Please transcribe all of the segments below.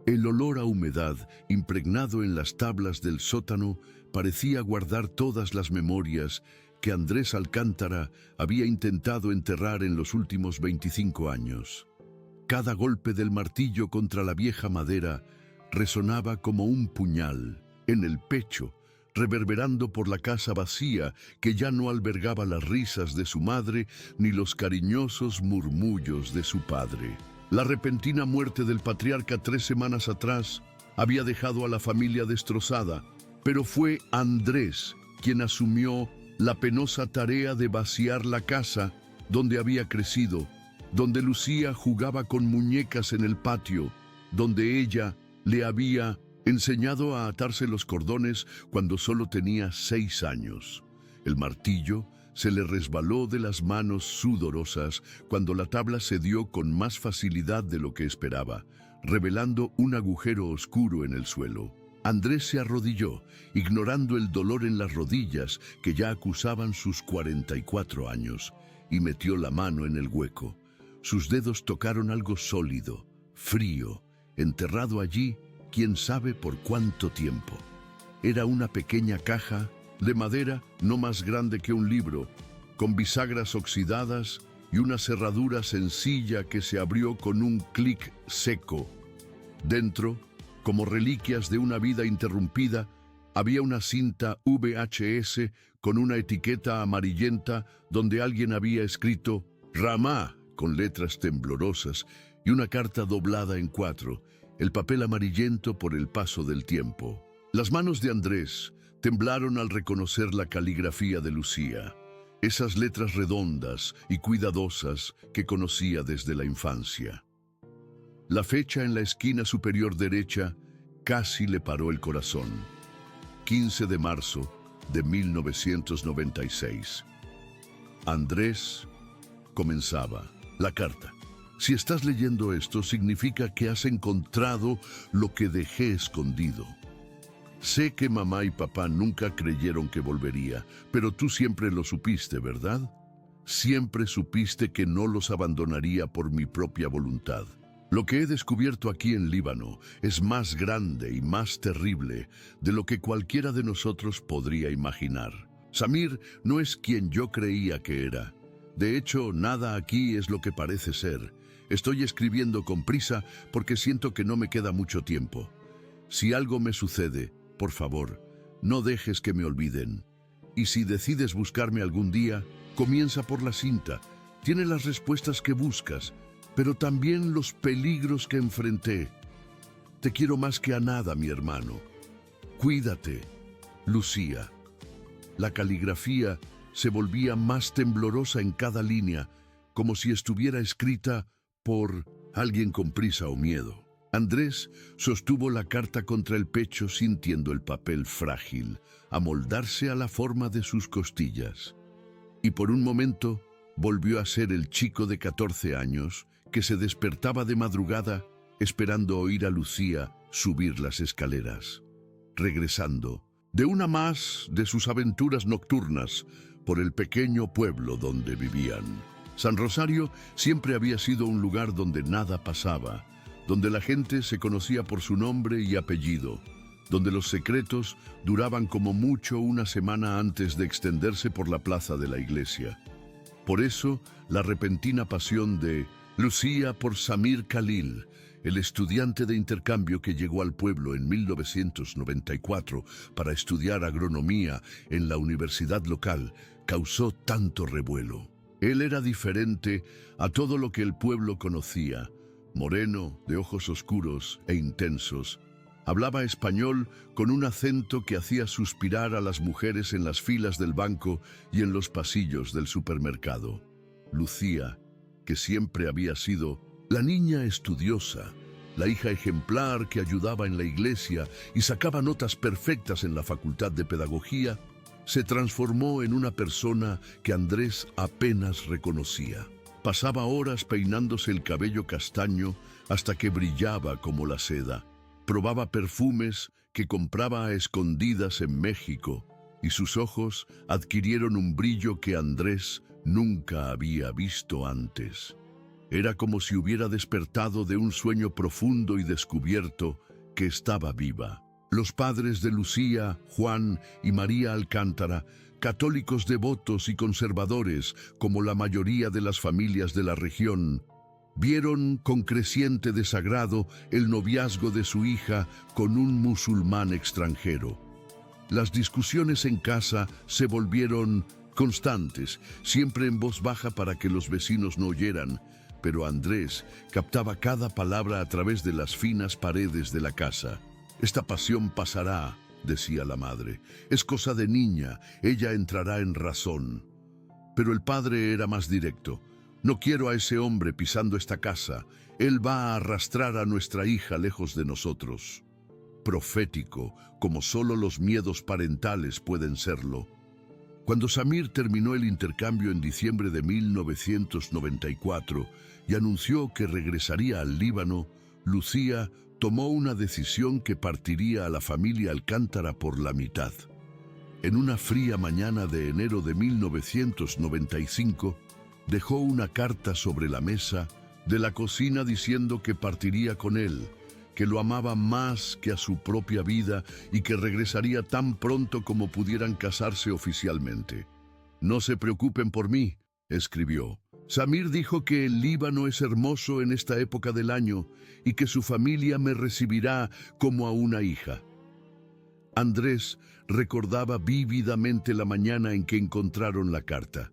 El olor a humedad impregnado en las tablas del sótano parecía guardar todas las memorias que Andrés Alcántara había intentado enterrar en los últimos 25 años. Cada golpe del martillo contra la vieja madera resonaba como un puñal en el pecho, reverberando por la casa vacía que ya no albergaba las risas de su madre ni los cariñosos murmullos de su padre. La repentina muerte del patriarca 3 semanas atrás había dejado a la familia destrozada, pero fue Andrés quien asumió la penosa tarea de vaciar la casa donde había crecido, donde Lucía jugaba con muñecas en el patio, donde ella le había enseñado a atarse los cordones cuando solo tenía 6 años. El martillo se le resbaló de las manos sudorosas cuando la tabla cedió con más facilidad de lo que esperaba, revelando un agujero oscuro en el suelo. Andrés se arrodilló, ignorando el dolor en las rodillas que ya acusaban sus 44 años, y metió la mano en el hueco. Sus dedos tocaron algo sólido, frío, enterrado allí, quién sabe por cuánto tiempo. Era una pequeña caja de madera no más grande que un libro, con bisagras oxidadas y una cerradura sencilla que se abrió con un clic seco. Dentro, como reliquias de una vida interrumpida, había una cinta VHS con una etiqueta amarillenta donde alguien había escrito Ramá con letras temblorosas y una carta doblada en 4, el papel amarillento por el paso del tiempo. Las manos de Andrés temblaron al reconocer la caligrafía de Lucía, esas letras redondas y cuidadosas que conocía desde la infancia. La fecha en la esquina superior derecha casi le paró el corazón. 15 de marzo de 1996. Andrés comenzaba la carta. Si estás leyendo esto, significa que has encontrado lo que dejé escondido. Sé que mamá y papá nunca creyeron que volvería, pero tú siempre lo supiste, ¿verdad? Siempre supiste que no los abandonaría por mi propia voluntad. Lo que he descubierto aquí en Líbano es más grande y más terrible de lo que cualquiera de nosotros podría imaginar. Samir no es quien yo creía que era. De hecho, nada aquí es lo que parece ser. Estoy escribiendo con prisa porque siento que no me queda mucho tiempo. Si algo me sucede, por favor, no dejes que me olviden. Y si decides buscarme algún día, comienza por la cinta. Tiene las respuestas que buscas, pero también los peligros que enfrenté. Te quiero más que a nada, mi hermano. Cuídate, Lucía. La caligrafía se volvía más temblorosa en cada línea, como si estuviera escrita por alguien con prisa o miedo. Andrés sostuvo la carta contra el pecho sintiendo el papel frágil, amoldarse a la forma de sus costillas. Y por un momento volvió a ser el chico de 14 años que se despertaba de madrugada esperando oír a Lucía subir las escaleras, regresando de una más de sus aventuras nocturnas por el pequeño pueblo donde vivían. San Rosario siempre había sido un lugar donde nada pasaba, donde la gente se conocía por su nombre y apellido, donde los secretos duraban como mucho una semana antes de extenderse por la plaza de la iglesia. Por eso, la repentina pasión de Lucía por Samir Khalil, el estudiante de intercambio que llegó al pueblo en 1994 para estudiar agronomía en la universidad local, causó tanto revuelo. Él era diferente a todo lo que el pueblo conocía. Moreno, de ojos oscuros e intensos, hablaba español con un acento que hacía suspirar a las mujeres en las filas del banco y en los pasillos del supermercado. Lucía, que siempre había sido la niña estudiosa, la hija ejemplar que ayudaba en la iglesia y sacaba notas perfectas en la facultad de pedagogía, se transformó en una persona que Andrés apenas reconocía. Pasaba horas peinándose el cabello castaño hasta que brillaba como la seda. Probaba perfumes que compraba a escondidas en México y sus ojos adquirieron un brillo que Andrés nunca había visto antes. Era como si hubiera despertado de un sueño profundo y descubierto que estaba viva. Los padres de Lucía, Juan y María Alcántara, católicos devotos y conservadores, como la mayoría de las familias de la región, vieron con creciente desagrado el noviazgo de su hija con un musulmán extranjero. Las discusiones en casa se volvieron constantes, siempre en voz baja para que los vecinos no oyeran, pero Andrés captaba cada palabra a través de las finas paredes de la casa. «Esta pasión pasará», decía la madre. «Es cosa de niña, ella entrará en razón». Pero el padre era más directo. «No quiero a ese hombre pisando esta casa. Él va a arrastrar a nuestra hija lejos de nosotros». Profético, como solo los miedos parentales pueden serlo. Cuando Samir terminó el intercambio en diciembre de 1994 y anunció que regresaría al Líbano, Lucía tomó una decisión que partiría a la familia Alcántara por la mitad. En una fría mañana de enero de 1995, dejó una carta sobre la mesa de la cocina diciendo que partiría con él, que lo amaba más que a su propia vida y que regresaría tan pronto como pudieran casarse oficialmente. «No se preocupen por mí», escribió. «Samir dijo que el Líbano es hermoso en esta época del año y que su familia me recibirá como a una hija». Andrés recordaba vívidamente la mañana en que encontraron la carta.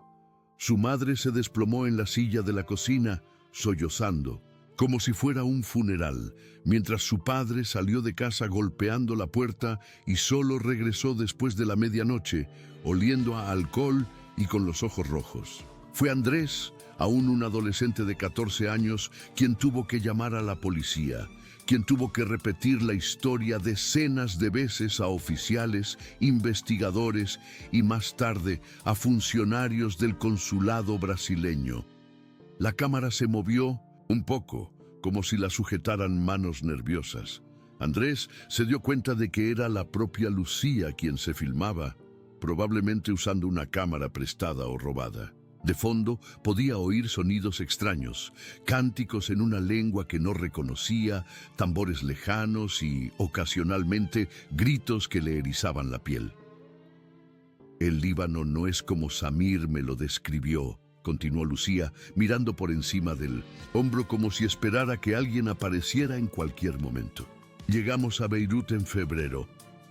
Su madre se desplomó en la silla de la cocina, sollozando, como si fuera un funeral, mientras su padre salió de casa golpeando la puerta y solo regresó después de la medianoche, oliendo a alcohol y con los ojos rojos. Fue Andrés, aún un adolescente de 14 años, quien tuvo que llamar a la policía, quien tuvo que repetir la historia decenas de veces a oficiales, investigadores y más tarde a funcionarios del consulado brasileño. La cámara se movió un poco, como si la sujetaran manos nerviosas. Andrés se dio cuenta de que era la propia Lucía quien se filmaba, probablemente usando una cámara prestada o robada. De fondo podía oír sonidos extraños, cánticos en una lengua que no reconocía, tambores lejanos y, ocasionalmente, gritos que le erizaban la piel. «El Líbano no es como Samir me lo describió», continuó Lucía, mirando por encima del hombro como si esperara que alguien apareciera en cualquier momento. «Llegamos a Beirut en febrero,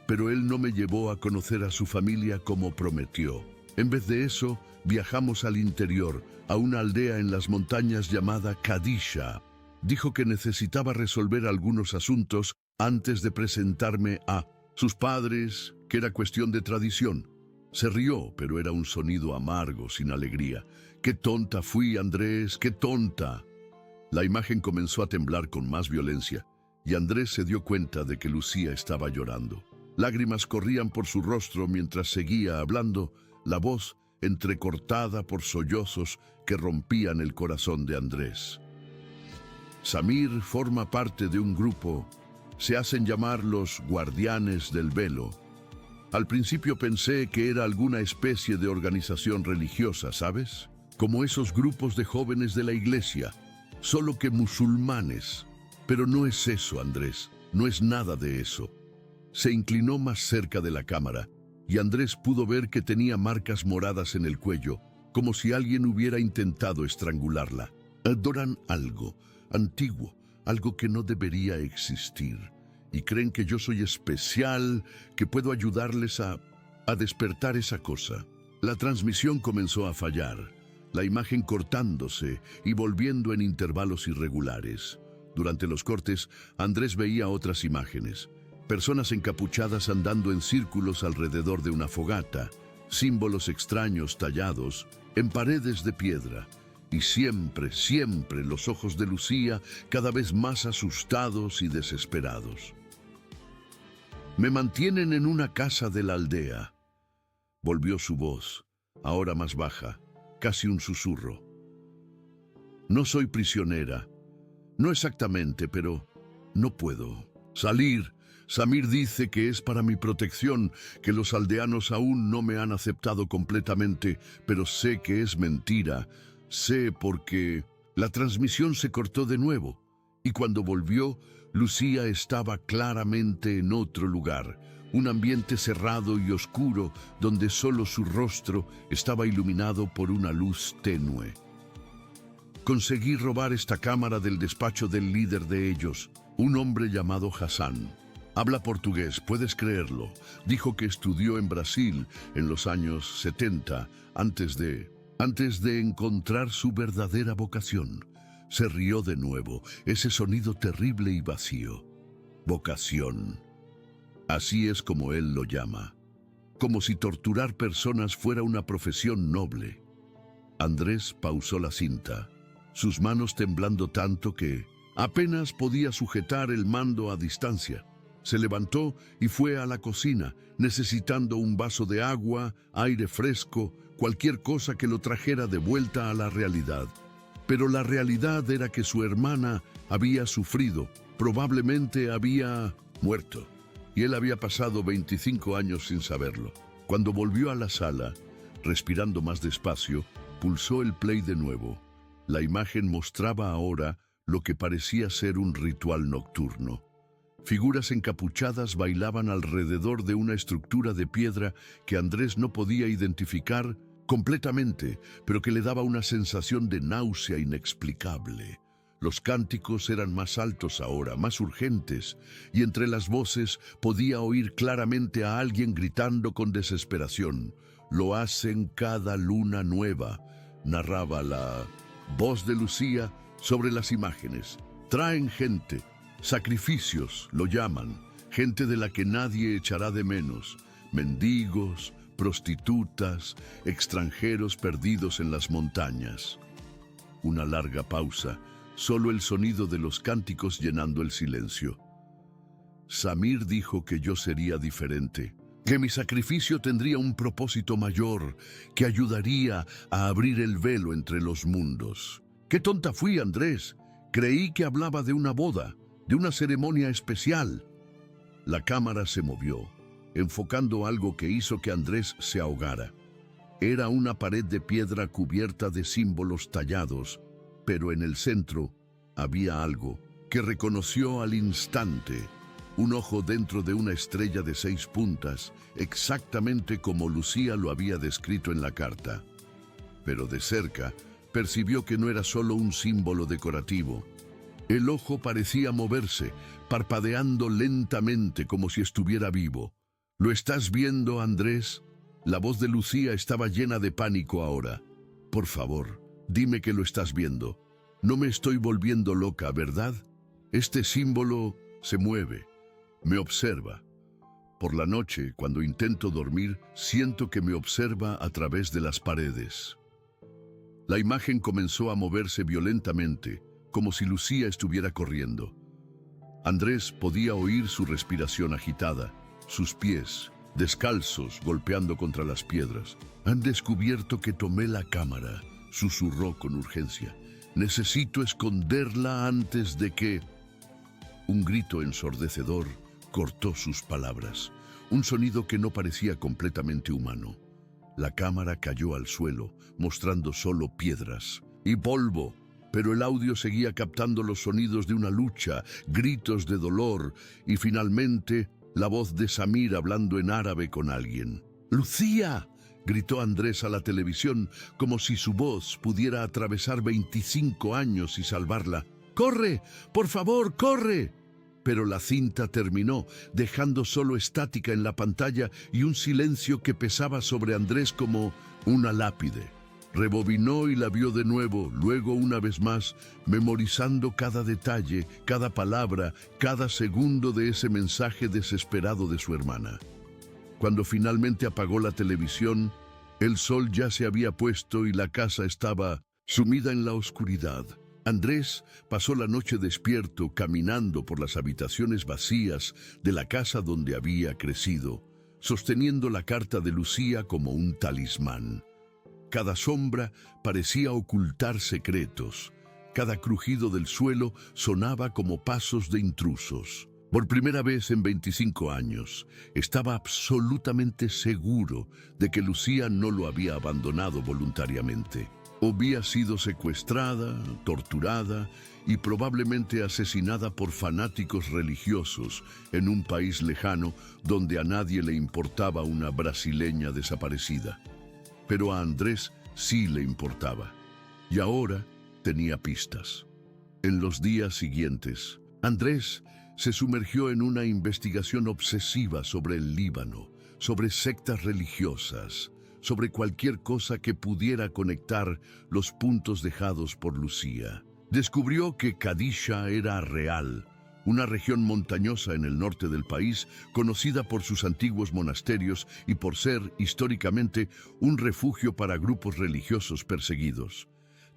pero él no me llevó a conocer a su familia como prometió. En vez de eso, viajamos al interior, a una aldea en las montañas llamada Kadisha. Dijo que necesitaba resolver algunos asuntos antes de presentarme a sus padres, que era cuestión de tradición». Se rió, pero era un sonido amargo, sin alegría. «¡Qué tonta fui, Andrés! ¡Qué tonta!». La imagen comenzó a temblar con más violencia, y Andrés se dio cuenta de que Lucía estaba llorando. Lágrimas corrían por su rostro mientras seguía hablando, la voz entrecortada por sollozos que rompían el corazón de Andrés. «Samir forma parte de un grupo. Se hacen llamar los Guardianes del Velo. Al principio pensé que era alguna especie de organización religiosa, ¿sabes? Como esos grupos de jóvenes de la iglesia, solo que musulmanes. Pero no es eso, Andrés, no es nada de eso». Se inclinó más cerca de la cámara, y Andrés pudo ver que tenía marcas moradas en el cuello, como si alguien hubiera intentado estrangularla. «Adoran algo antiguo, algo que no debería existir. Y creen que yo soy especial, que puedo ayudarles a despertar esa cosa». La transmisión comenzó a fallar, la imagen cortándose y volviendo en intervalos irregulares. Durante los cortes, Andrés veía otras imágenes. Personas encapuchadas andando en círculos alrededor de una fogata, símbolos extraños tallados en paredes de piedra, y siempre, siempre los ojos de Lucía cada vez más asustados y desesperados. «Me mantienen en una casa de la aldea», volvió su voz, ahora más baja, casi un susurro. «No soy prisionera, no exactamente, pero no puedo salir. Samir dice que es para mi protección, que los aldeanos aún no me han aceptado completamente, pero sé que es mentira. Sé porque La transmisión se cortó de nuevo, y cuando volvió, Lucía estaba claramente en otro lugar, un ambiente cerrado y oscuro donde solo su rostro estaba iluminado por una luz tenue. Conseguí robar esta cámara del despacho del líder de ellos, un hombre llamado Hassan. Habla portugués, puedes creerlo. Dijo que estudió en Brasil en los años 70, antes de encontrar su verdadera vocación. Se rió de nuevo, ese sonido terrible y vacío. Vocación. Así es como él lo llama. Como si torturar personas fuera una profesión noble. Andrés pausó la cinta, sus manos temblando tanto que apenas podía sujetar el mando a distancia. Se levantó y fue a la cocina, necesitando un vaso de agua, aire fresco, cualquier cosa que lo trajera de vuelta a la realidad. Pero la realidad era que su hermana había sufrido, probablemente había muerto, y él había pasado 25 años sin saberlo. Cuando volvió a la sala, respirando más despacio, pulsó el play de nuevo. La imagen mostraba ahora lo que parecía ser un ritual nocturno. Figuras encapuchadas bailaban alrededor de una estructura de piedra que Andrés no podía identificar completamente, pero que le daba una sensación de náusea inexplicable. Los cánticos eran más altos ahora, más urgentes, y entre las voces podía oír claramente a alguien gritando con desesperación. «Lo hacen cada luna nueva», narraba la voz de Lucía sobre las imágenes. «Traen gente, sacrificios, lo llaman, gente de la que nadie echará de menos, mendigos, prostitutas, extranjeros perdidos en las montañas». Una larga pausa, solo el sonido de los cánticos llenando el silencio. Samir dijo que yo sería diferente, que mi sacrificio tendría un propósito mayor, que ayudaría a abrir el velo entre los mundos. ¡Qué tonta fui, Andrés! Creí que hablaba de una boda, de una ceremonia especial. La cámara se movió, enfocando algo que hizo que Andrés se ahogara. Era una pared de piedra cubierta de símbolos tallados, pero en el centro había algo que reconoció al instante. Un ojo dentro de una estrella de 6 puntas, exactamente como Lucía lo había descrito en la carta. Pero de cerca, percibió que no era solo un símbolo decorativo. El ojo parecía moverse, parpadeando lentamente como si estuviera vivo. ¿Lo estás viendo, Andrés? La voz de Lucía estaba llena de pánico ahora. Por favor, dime que lo estás viendo. No me estoy volviendo loca, ¿verdad? Este símbolo se mueve. Me observa. Por la noche, cuando intento dormir, siento que me observa a través de las paredes. La imagen comenzó a moverse violentamente, como si Lucía estuviera corriendo. Andrés podía oír su respiración agitada, sus pies, descalzos, golpeando contra las piedras. «Han descubierto que tomé la cámara», susurró con urgencia. «Necesito esconderla antes de que...». Un grito ensordecedor cortó sus palabras, un sonido que no parecía completamente humano. La cámara cayó al suelo, mostrando solo piedras y polvo, pero el audio seguía captando los sonidos de una lucha, gritos de dolor y finalmente la voz de Samir hablando en árabe con alguien. «¡Lucía!», gritó Andrés a la televisión, como si su voz pudiera atravesar 25 años y salvarla. «¡Corre! ¡Por favor, corre!». Pero la cinta terminó, dejando solo estática en la pantalla y un silencio que pesaba sobre Andrés como una lápide. Rebobinó y la vio de nuevo, luego una vez más, memorizando cada detalle, cada palabra, cada segundo de ese mensaje desesperado de su hermana. Cuando finalmente apagó la televisión, el sol ya se había puesto y la casa estaba sumida en la oscuridad. Andrés pasó la noche despierto, caminando por las habitaciones vacías de la casa donde había crecido, sosteniendo la carta de Lucía como un talismán. Cada sombra parecía ocultar secretos. Cada crujido del suelo sonaba como pasos de intrusos. Por primera vez en 25 años, estaba absolutamente seguro de que Lucía no lo había abandonado voluntariamente. Había sido secuestrada, torturada y probablemente asesinada por fanáticos religiosos en un país lejano donde a nadie le importaba una brasileña desaparecida. Pero a Andrés sí le importaba. Y ahora tenía pistas. En los días siguientes, Andrés se sumergió en una investigación obsesiva sobre el Líbano, sobre sectas religiosas, sobre cualquier cosa que pudiera conectar los puntos dejados por Lucía. Descubrió que Kadisha era real, una región montañosa en el norte del país, conocida por sus antiguos monasterios y por ser, históricamente, un refugio para grupos religiosos perseguidos.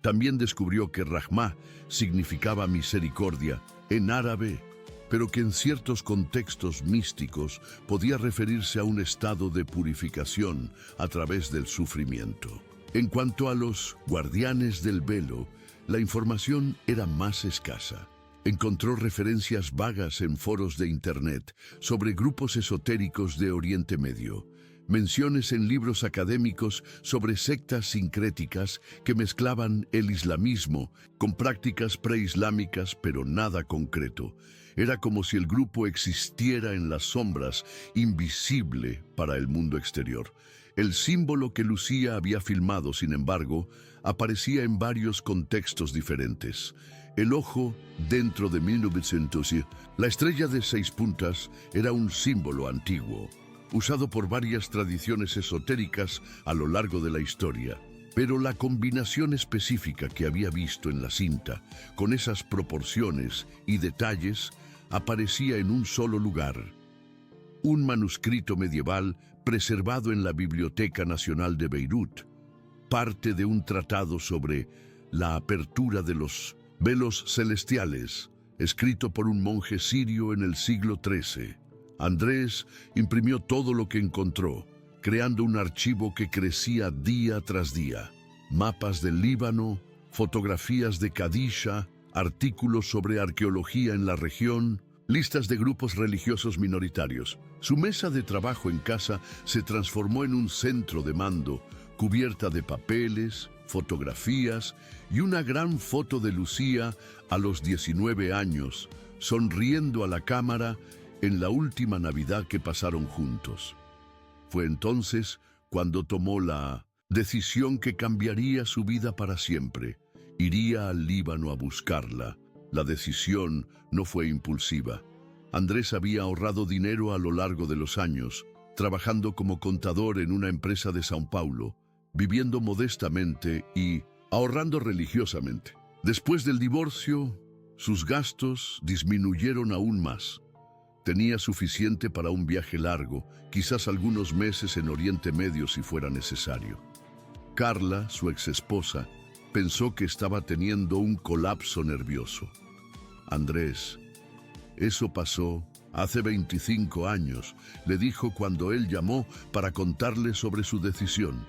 También descubrió que Rahmah significaba misericordia en árabe, pero que en ciertos contextos místicos podía referirse a un estado de purificación a través del sufrimiento. En cuanto a los guardianes del velo, la información era más escasa. Encontró referencias vagas en foros de Internet sobre grupos esotéricos de Oriente Medio, menciones en libros académicos sobre sectas sincréticas que mezclaban el islamismo con prácticas preislámicas, pero nada concreto. Era como si el grupo existiera en las sombras, invisible para el mundo exterior. El símbolo que Lucía había filmado, sin embargo, aparecía en varios contextos diferentes. El ojo dentro de 1900, la estrella de 6 puntas era un símbolo antiguo, usado por varias tradiciones esotéricas a lo largo de la historia. Pero la combinación específica que había visto en la cinta, con esas proporciones y detalles, aparecía en un solo lugar. Un manuscrito medieval preservado en la Biblioteca Nacional de Beirut, parte de un tratado sobre la apertura de los velos celestiales, escrito por un monje sirio en el siglo XIII. Andrés imprimió todo lo que encontró, creando un archivo que crecía día tras día. Mapas del Líbano, fotografías de Kadisha, artículos sobre arqueología en la región, listas de grupos religiosos minoritarios. Su mesa de trabajo en casa se transformó en un centro de mando, cubierta de papeles, fotografías y una gran foto de Lucía a los 19 años, sonriendo a la cámara en la última Navidad que pasaron juntos. Fue entonces cuando tomó la decisión que cambiaría su vida para siempre. Iría al Líbano a buscarla. La decisión no fue impulsiva. Andrés había ahorrado dinero a lo largo de los años, trabajando como contador en una empresa de São Paulo, viviendo modestamente y ahorrando religiosamente. Después del divorcio, sus gastos disminuyeron aún más. Tenía suficiente para un viaje largo, quizás algunos meses en Oriente Medio si fuera necesario. Carla, su exesposa, pensó que estaba teniendo un colapso nervioso. Andrés, eso pasó hace 25 años, le dijo cuando él llamó para contarle sobre su decisión.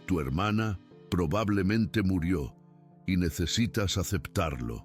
Tu hermana probablemente murió y necesitas aceptarlo.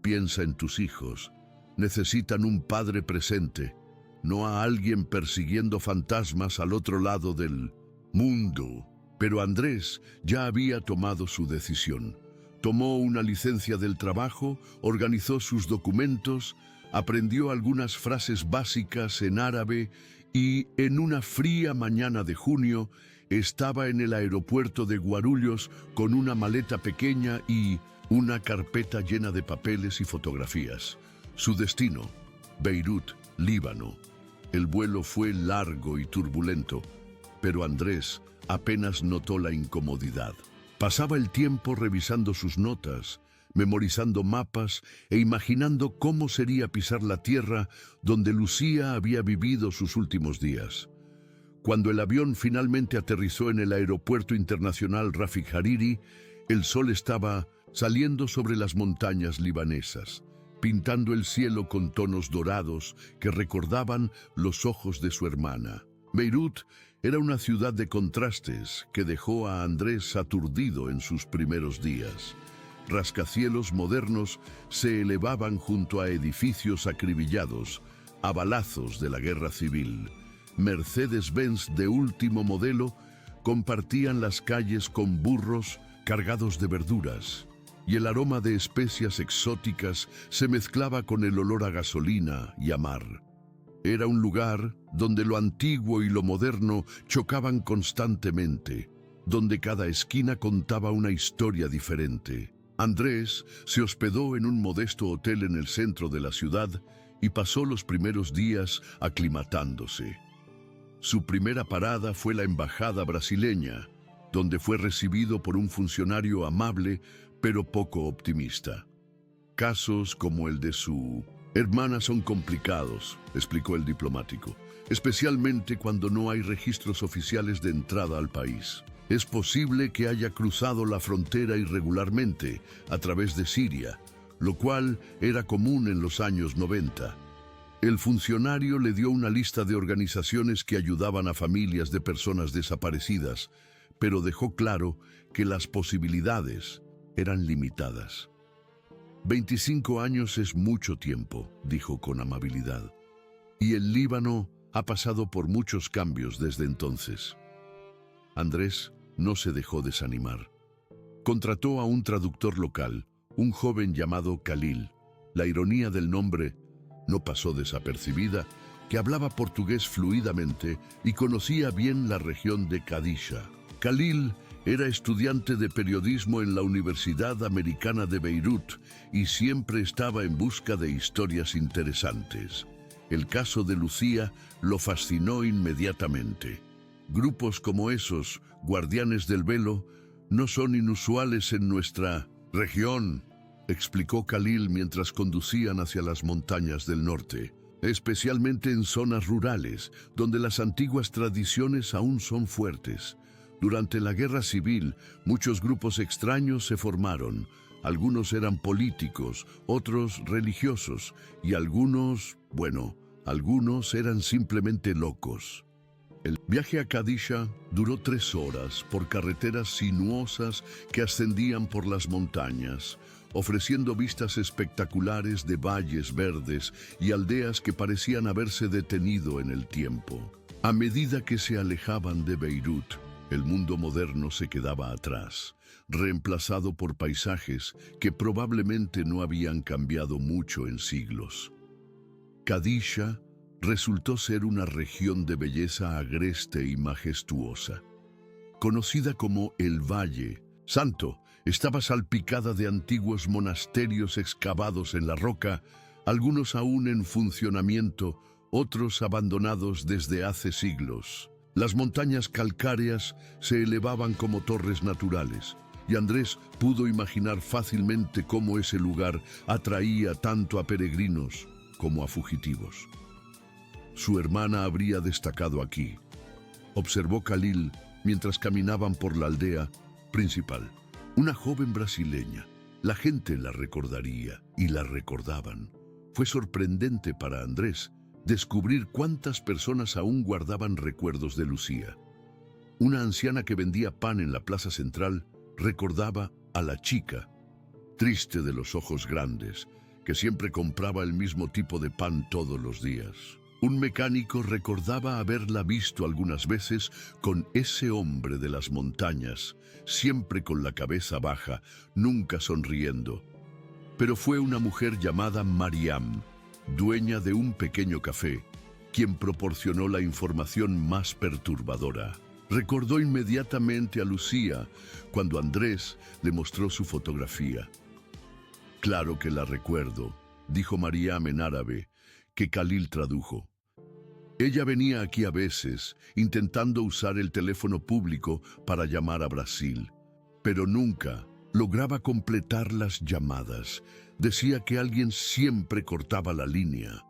Piensa en tus hijos. Necesitan un padre presente, no a alguien persiguiendo fantasmas al otro lado del mundo. Pero Andrés ya había tomado su decisión. Tomó una licencia del trabajo, organizó sus documentos, aprendió algunas frases básicas en árabe y, en una fría mañana de junio, estaba en el aeropuerto de Guarulhos con una maleta pequeña y una carpeta llena de papeles y fotografías. Su destino, Beirut, Líbano. El vuelo fue largo y turbulento, pero Andrés apenas notó la incomodidad. Pasaba el tiempo revisando sus notas, memorizando mapas e imaginando cómo sería pisar la tierra donde Lucía había vivido sus últimos días. Cuando el avión finalmente aterrizó en el aeropuerto internacional Rafik Hariri, el sol estaba saliendo sobre las montañas libanesas, pintando el cielo con tonos dorados que recordaban los ojos de su hermana. Beirut era una ciudad de contrastes que dejó a Andrés aturdido en sus primeros días. Rascacielos modernos se elevaban junto a edificios acribillados, a balazos de la guerra civil. Mercedes-Benz de último modelo compartían las calles con burros cargados de verduras, y el aroma de especias exóticas se mezclaba con el olor a gasolina y a mar. Era un lugar donde lo antiguo y lo moderno chocaban constantemente, donde cada esquina contaba una historia diferente. Andrés se hospedó en un modesto hotel en el centro de la ciudad y pasó los primeros días aclimatándose. Su primera parada fue la embajada brasileña, donde fue recibido por un funcionario amable pero poco optimista. Casos como el de su hermana son complicados, explicó el diplomático, especialmente cuando no hay registros oficiales de entrada al país. Es posible que haya cruzado la frontera irregularmente a través de Siria, lo cual era común en los años 90. El funcionario le dio una lista de organizaciones que ayudaban a familias de personas desaparecidas, pero dejó claro que las posibilidades eran limitadas. 25 años es mucho tiempo, dijo con amabilidad, y el Líbano ha pasado por muchos cambios desde entonces. Andrés no se dejó desanimar. Contrató a un traductor local, un joven llamado Khalil. La ironía del nombre no pasó desapercibida, que hablaba portugués fluidamente y conocía bien la región de Kadisha. Khalil era estudiante de periodismo en la Universidad Americana de Beirut y siempre estaba en busca de historias interesantes. El caso de Lucía lo fascinó inmediatamente. Grupos como esos, guardianes del velo, no son inusuales en nuestra región, explicó Khalil mientras conducían hacia las montañas del norte, especialmente en zonas rurales, donde las antiguas tradiciones aún son fuertes. Durante la guerra civil, muchos grupos extraños se formaron. Algunos eran políticos, otros religiosos, y algunos eran simplemente locos. El viaje a Kadisha duró 3 horas por carreteras sinuosas que ascendían por las montañas, ofreciendo vistas espectaculares de valles verdes y aldeas que parecían haberse detenido en el tiempo. A medida que se alejaban de Beirut, el mundo moderno se quedaba atrás, reemplazado por paisajes que probablemente no habían cambiado mucho en siglos. Kadisha resultó ser una región de belleza agreste y majestuosa. Conocida como el Valle Santo, estaba salpicada de antiguos monasterios excavados en la roca, algunos aún en funcionamiento, otros abandonados desde hace siglos. Las montañas calcáreas se elevaban como torres naturales, y Andrés pudo imaginar fácilmente cómo ese lugar atraía tanto a peregrinos como a fugitivos. Su hermana habría destacado aquí, observó Khalil mientras caminaban por la aldea principal. Una joven brasileña. La gente la recordaría y la recordaban. Fue sorprendente para Andrés descubrir cuántas personas aún guardaban recuerdos de Lucía. Una anciana que vendía pan en la plaza central recordaba a la chica, triste de los ojos grandes, que siempre compraba el mismo tipo de pan todos los días. Un mecánico recordaba haberla visto algunas veces con ese hombre de las montañas, siempre con la cabeza baja, nunca sonriendo. Pero fue una mujer llamada Mariam, dueña de un pequeño café, quien proporcionó la información más perturbadora. Recordó inmediatamente a Lucía cuando Andrés le mostró su fotografía. «Claro que la recuerdo», dijo Mariam en árabe, que Khalil tradujo. Ella venía aquí a veces, intentando usar el teléfono público para llamar a Brasil, pero nunca lograba completar las llamadas. Decía que alguien siempre cortaba la línea.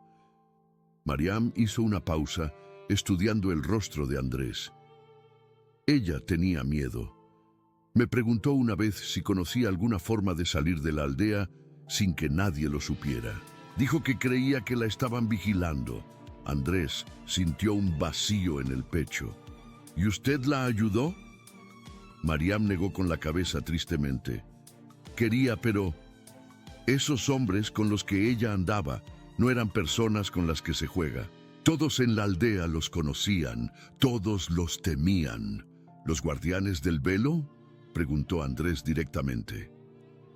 Mariam hizo una pausa, estudiando el rostro de Andrés. Ella tenía miedo. Me preguntó una vez si conocía alguna forma de salir de la aldea sin que nadie lo supiera. Dijo que creía que la estaban vigilando. Andrés sintió un vacío en el pecho. ¿Y usted la ayudó? Mariam negó con la cabeza tristemente. Quería, pero esos hombres con los que ella andaba no eran personas con las que se juega. Todos en la aldea los conocían, todos los temían. ¿Los guardianes del velo? preguntó Andrés directamente.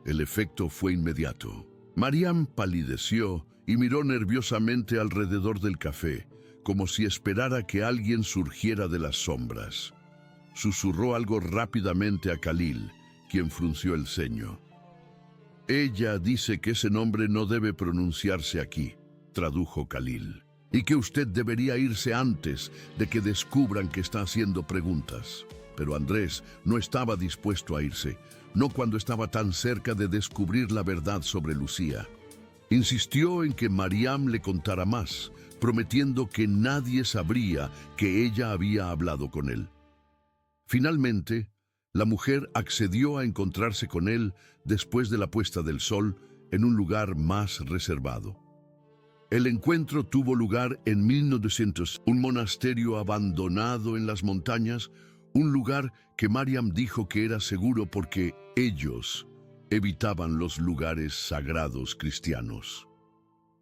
El efecto fue inmediato. Mariam palideció y miró nerviosamente alrededor del café, como si esperara que alguien surgiera de las sombras. Susurró algo rápidamente a Khalil, quien frunció el ceño. Ella dice que ese nombre no debe pronunciarse aquí, tradujo Khalil, y que usted debería irse antes de que descubran que está haciendo preguntas. Pero Andrés no estaba dispuesto a irse, no cuando estaba tan cerca de descubrir la verdad sobre Lucía. Insistió en que Mariam le contara más, prometiendo que nadie sabría que ella había hablado con él. Finalmente, la mujer accedió a encontrarse con él después de la puesta del sol en un lugar más reservado. El encuentro tuvo lugar en 1900, un monasterio abandonado en las montañas, un lugar que Mariam dijo que era seguro porque ellos evitaban los lugares sagrados cristianos.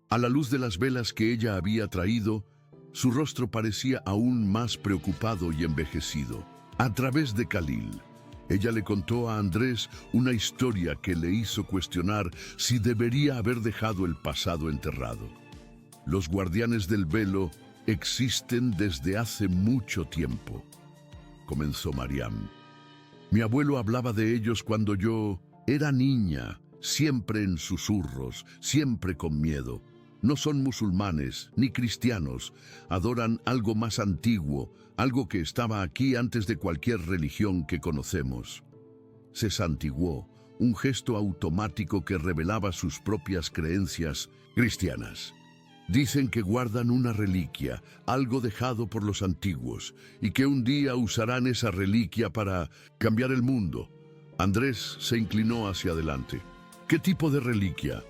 A la luz de las velas que ella había traído, su rostro parecía aún más preocupado y envejecido. A través de Khalil, ella le contó a Andrés una historia que le hizo cuestionar si debería haber dejado el pasado enterrado. Los guardianes del velo existen desde hace mucho tiempo, comenzó Mariam. Mi abuelo hablaba de ellos cuando yo era niña, siempre en susurros, siempre con miedo. No son musulmanes ni cristianos, adoran algo más antiguo, algo que estaba aquí antes de cualquier religión que conocemos. Se santiguó, un gesto automático que revelaba sus propias creencias cristianas. Dicen que guardan una reliquia, algo dejado por los antiguos, y que un día usarán esa reliquia para cambiar el mundo. Andrés se inclinó hacia adelante. ¿Qué tipo de reliquia?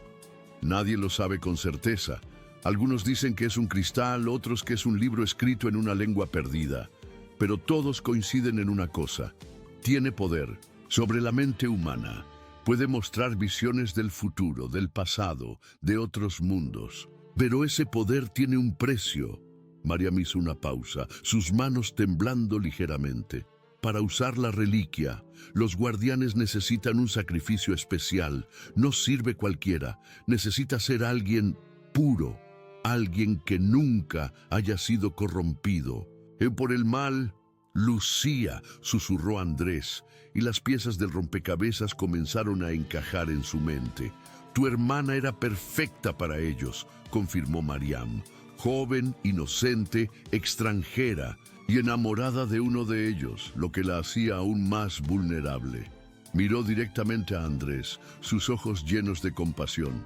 Nadie lo sabe con certeza. Algunos dicen que es un cristal, otros que es un libro escrito en una lengua perdida. Pero todos coinciden en una cosa. Tiene poder sobre la mente humana. Puede mostrar visiones del futuro, del pasado, de otros mundos. Pero ese poder tiene un precio. Mariam hizo una pausa, sus manos temblando ligeramente. Para usar la reliquia, los guardianes necesitan un sacrificio especial. No sirve cualquiera. Necesita ser alguien puro, alguien que nunca haya sido corrompido. Por el mal, Lucía, susurró Andrés, y las piezas del rompecabezas comenzaron a encajar en su mente. Tu hermana era perfecta para ellos, confirmó Mariam. Joven, inocente, extranjera y enamorada de uno de ellos, lo que la hacía aún más vulnerable. Miró directamente a Andrés, sus ojos llenos de compasión.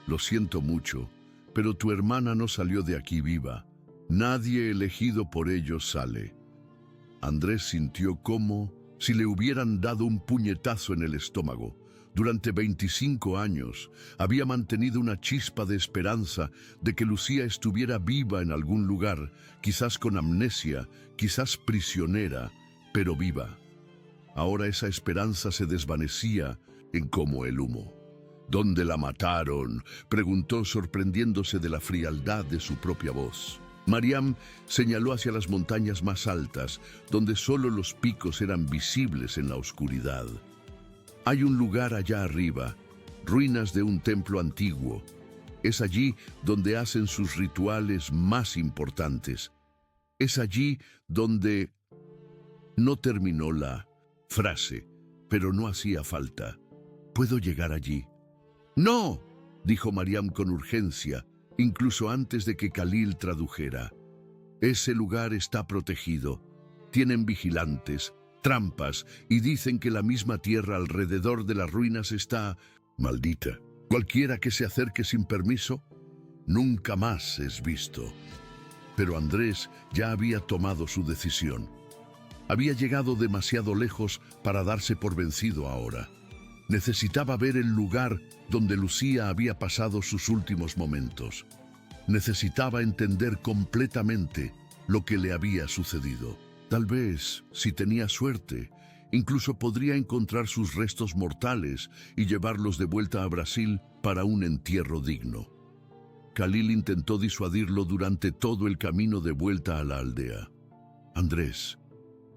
Lo siento mucho, pero tu hermana no salió de aquí viva. Nadie elegido por ellos sale. Andrés sintió como si le hubieran dado un puñetazo en el estómago. Durante 25 años había mantenido una chispa de esperanza de que Lucía estuviera viva en algún lugar, quizás con amnesia, quizás prisionera, pero viva. Ahora esa esperanza se desvanecía en como el humo. ¿Dónde la mataron?, preguntó sorprendiéndose de la frialdad de su propia voz. Mariam señaló hacia las montañas más altas, donde solo los picos eran visibles en la oscuridad. Hay un lugar allá arriba, ruinas de un templo antiguo. Es allí donde hacen sus rituales más importantes. Es allí donde... No terminó la frase, pero no hacía falta. ¿Puedo llegar allí? ¡No!, dijo Mariam con urgencia, incluso antes de que Khalil tradujera. Ese lugar está protegido. Tienen vigilantes, trampas, y dicen que la misma tierra alrededor de las ruinas está maldita. Cualquiera que se acerque sin permiso, nunca más es visto. Pero Andrés ya había tomado su decisión. Había llegado demasiado lejos para darse por vencido ahora. Necesitaba ver el lugar donde Lucía había pasado sus últimos momentos. Necesitaba entender completamente lo que le había sucedido. Tal vez, si tenía suerte, incluso podría encontrar sus restos mortales y llevarlos de vuelta a Brasil para un entierro digno. Khalil intentó disuadirlo durante todo el camino de vuelta a la aldea. Andrés,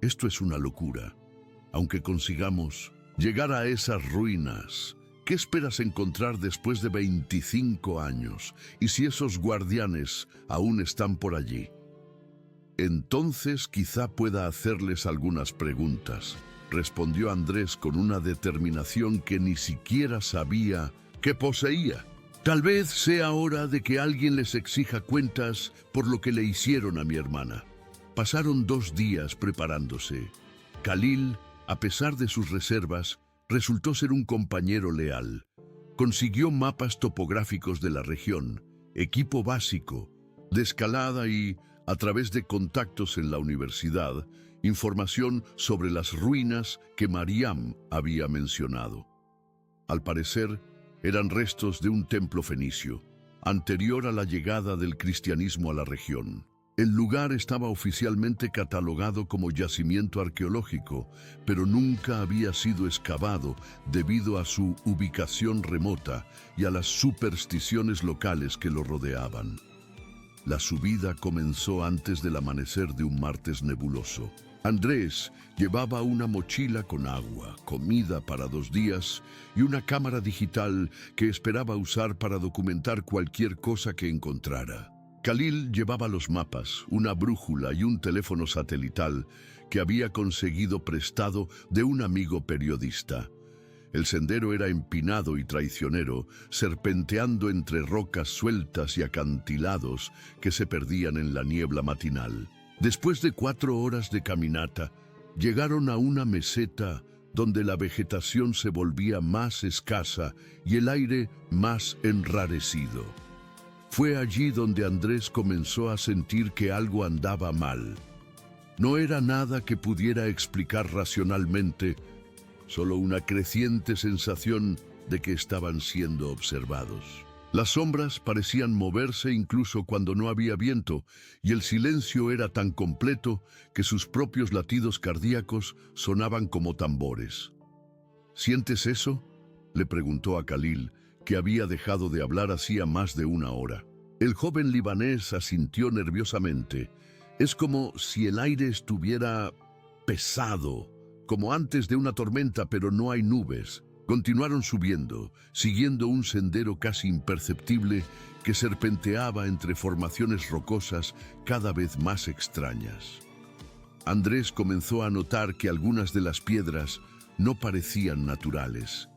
esto es una locura. aunque consigamos llegar a esas ruinas, ¿qué esperas encontrar después de 25 años? ¿Y si esos guardianes aún están por allí? Entonces quizá pueda hacerles algunas preguntas, respondió Andrés con una determinación que ni siquiera sabía que poseía. Tal vez sea hora de que alguien les exija cuentas por lo que le hicieron a mi hermana. Pasaron 2 días preparándose. Khalil, a pesar de sus reservas, resultó ser un compañero leal. Consiguió mapas topográficos de la región, equipo básico, de escalada y, a través de contactos en la universidad, información sobre las ruinas que Mariam había mencionado. Al parecer, eran restos de un templo fenicio, anterior a la llegada del cristianismo a la región. El lugar estaba oficialmente catalogado como yacimiento arqueológico, pero nunca había sido excavado debido a su ubicación remota y a las supersticiones locales que lo rodeaban. La subida comenzó antes del amanecer de un martes nebuloso. Andrés llevaba una mochila con agua, comida para 2 días y una cámara digital que esperaba usar para documentar cualquier cosa que encontrara. Khalil llevaba los mapas, una brújula y un teléfono satelital que había conseguido prestado de un amigo periodista. El sendero era empinado y traicionero, serpenteando entre rocas sueltas y acantilados que se perdían en la niebla matinal. Después de 4 horas de caminata, llegaron a una meseta donde la vegetación se volvía más escasa y el aire más enrarecido. Fue allí donde Andrés comenzó a sentir que algo andaba mal. No era nada que pudiera explicar racionalmente, solo una creciente sensación de que estaban siendo observados. Las sombras parecían moverse incluso cuando no había viento, y el silencio era tan completo que sus propios latidos cardíacos sonaban como tambores. ¿Sientes eso?, le preguntó a Khalil, que había dejado de hablar hacía más de 1 hora. El joven libanés asintió nerviosamente. Es como si el aire estuviera pesado, como antes de una tormenta, pero no hay nubes. Continuaron subiendo, siguiendo un sendero casi imperceptible que serpenteaba entre formaciones rocosas cada vez más extrañas. Andrés comenzó a notar que algunas de las piedras no parecían naturales.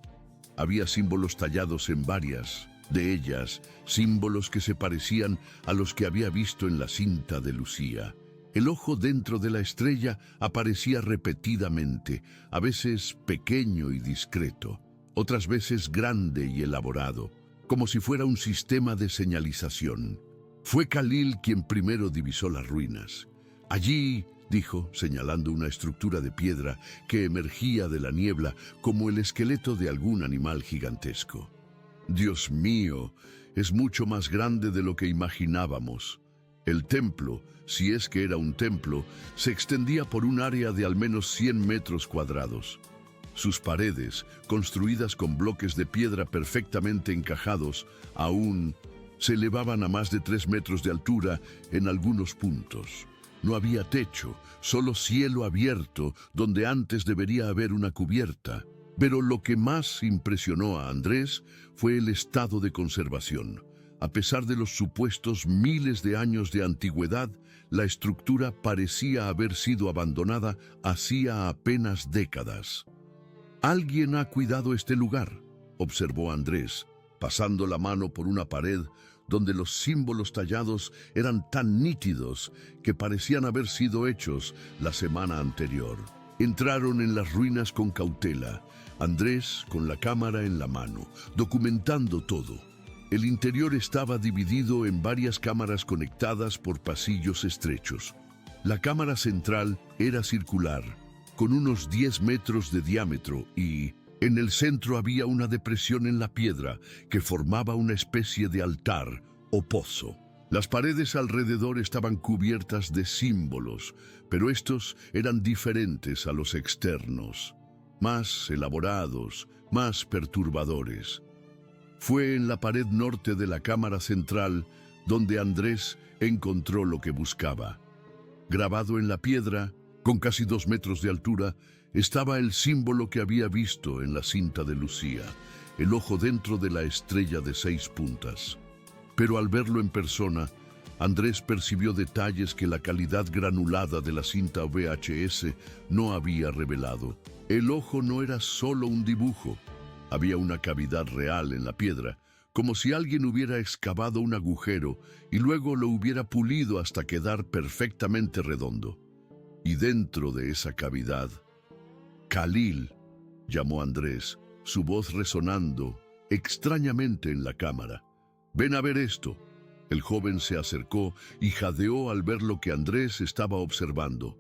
Había símbolos tallados en varias de ellas, símbolos que se parecían a los que había visto en la cinta de Lucía. El ojo dentro de la estrella aparecía repetidamente, a veces pequeño y discreto, otras veces grande y elaborado, como si fuera un sistema de señalización. Fue Khalil quien primero divisó las ruinas. Allí, dijo, señalando una estructura de piedra que emergía de la niebla como el esqueleto de algún animal gigantesco. Dios mío, es mucho más grande de lo que imaginábamos. El templo, si es que era un templo, se extendía por un área de al menos 100 metros cuadrados. Sus paredes, construidas con bloques de piedra perfectamente encajados, aún se elevaban a más de 3 metros de altura en algunos puntos. No había techo, solo cielo abierto, donde antes debería haber una cubierta. Pero lo que más impresionó a Andrés fue el estado de conservación. A pesar de los supuestos miles de años de antigüedad, la estructura parecía haber sido abandonada hacía apenas décadas. «Alguien ha cuidado este lugar», observó Andrés, pasando la mano por una pared donde los símbolos tallados eran tan nítidos que parecían haber sido hechos la semana anterior. Entraron en las ruinas con cautela, Andrés con la cámara en la mano, documentando todo. El interior estaba dividido en varias cámaras conectadas por pasillos estrechos. La cámara central era circular, con unos 10 metros de diámetro y, en el centro había una depresión en la piedra que formaba una especie de altar o pozo. Las paredes alrededor estaban cubiertas de símbolos, pero estos eran diferentes a los externos, más elaborados, más perturbadores. Fue en la pared norte de la cámara central donde Andrés encontró lo que buscaba. Grabado en la piedra, con casi 2 metros de altura, estaba el símbolo que había visto en la cinta de Lucía, el ojo dentro de la estrella de 6 puntas. Pero al verlo en persona, Andrés percibió detalles que la calidad granulada de la cinta VHS no había revelado. El ojo no era solo un dibujo, había una cavidad real en la piedra, como si alguien hubiera excavado un agujero y luego lo hubiera pulido hasta quedar perfectamente redondo. Y dentro de esa cavidad, Khalil, llamó Andrés, su voz resonando extrañamente en la cámara. «Ven a ver esto». El joven se acercó y jadeó al ver lo que Andrés estaba observando.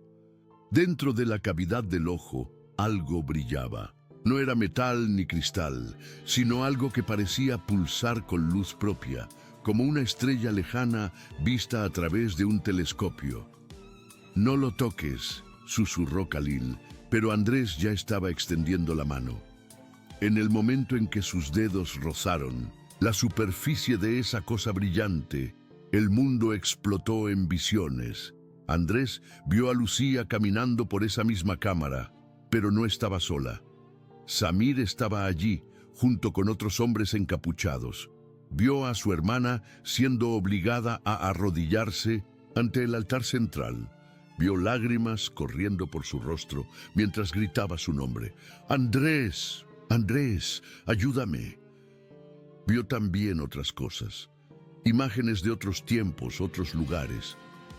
Dentro de la cavidad del ojo, algo brillaba. No era metal ni cristal, sino algo que parecía pulsar con luz propia, como una estrella lejana vista a través de un telescopio. «No lo toques», susurró Khalil, pero Andrés ya estaba extendiendo la mano. En el momento en que sus dedos rozaron la superficie de esa cosa brillante, el mundo explotó en visiones. Andrés vio a Lucía caminando por esa misma cámara, pero no estaba sola. Samir estaba allí, junto con otros hombres encapuchados. Vio a su hermana siendo obligada a arrodillarse ante el altar central. Vio lágrimas corriendo por su rostro mientras gritaba su nombre. «¡Andrés! ¡Andrés! ¡Ayúdame!». Vio también otras cosas, imágenes de otros tiempos, otros lugares,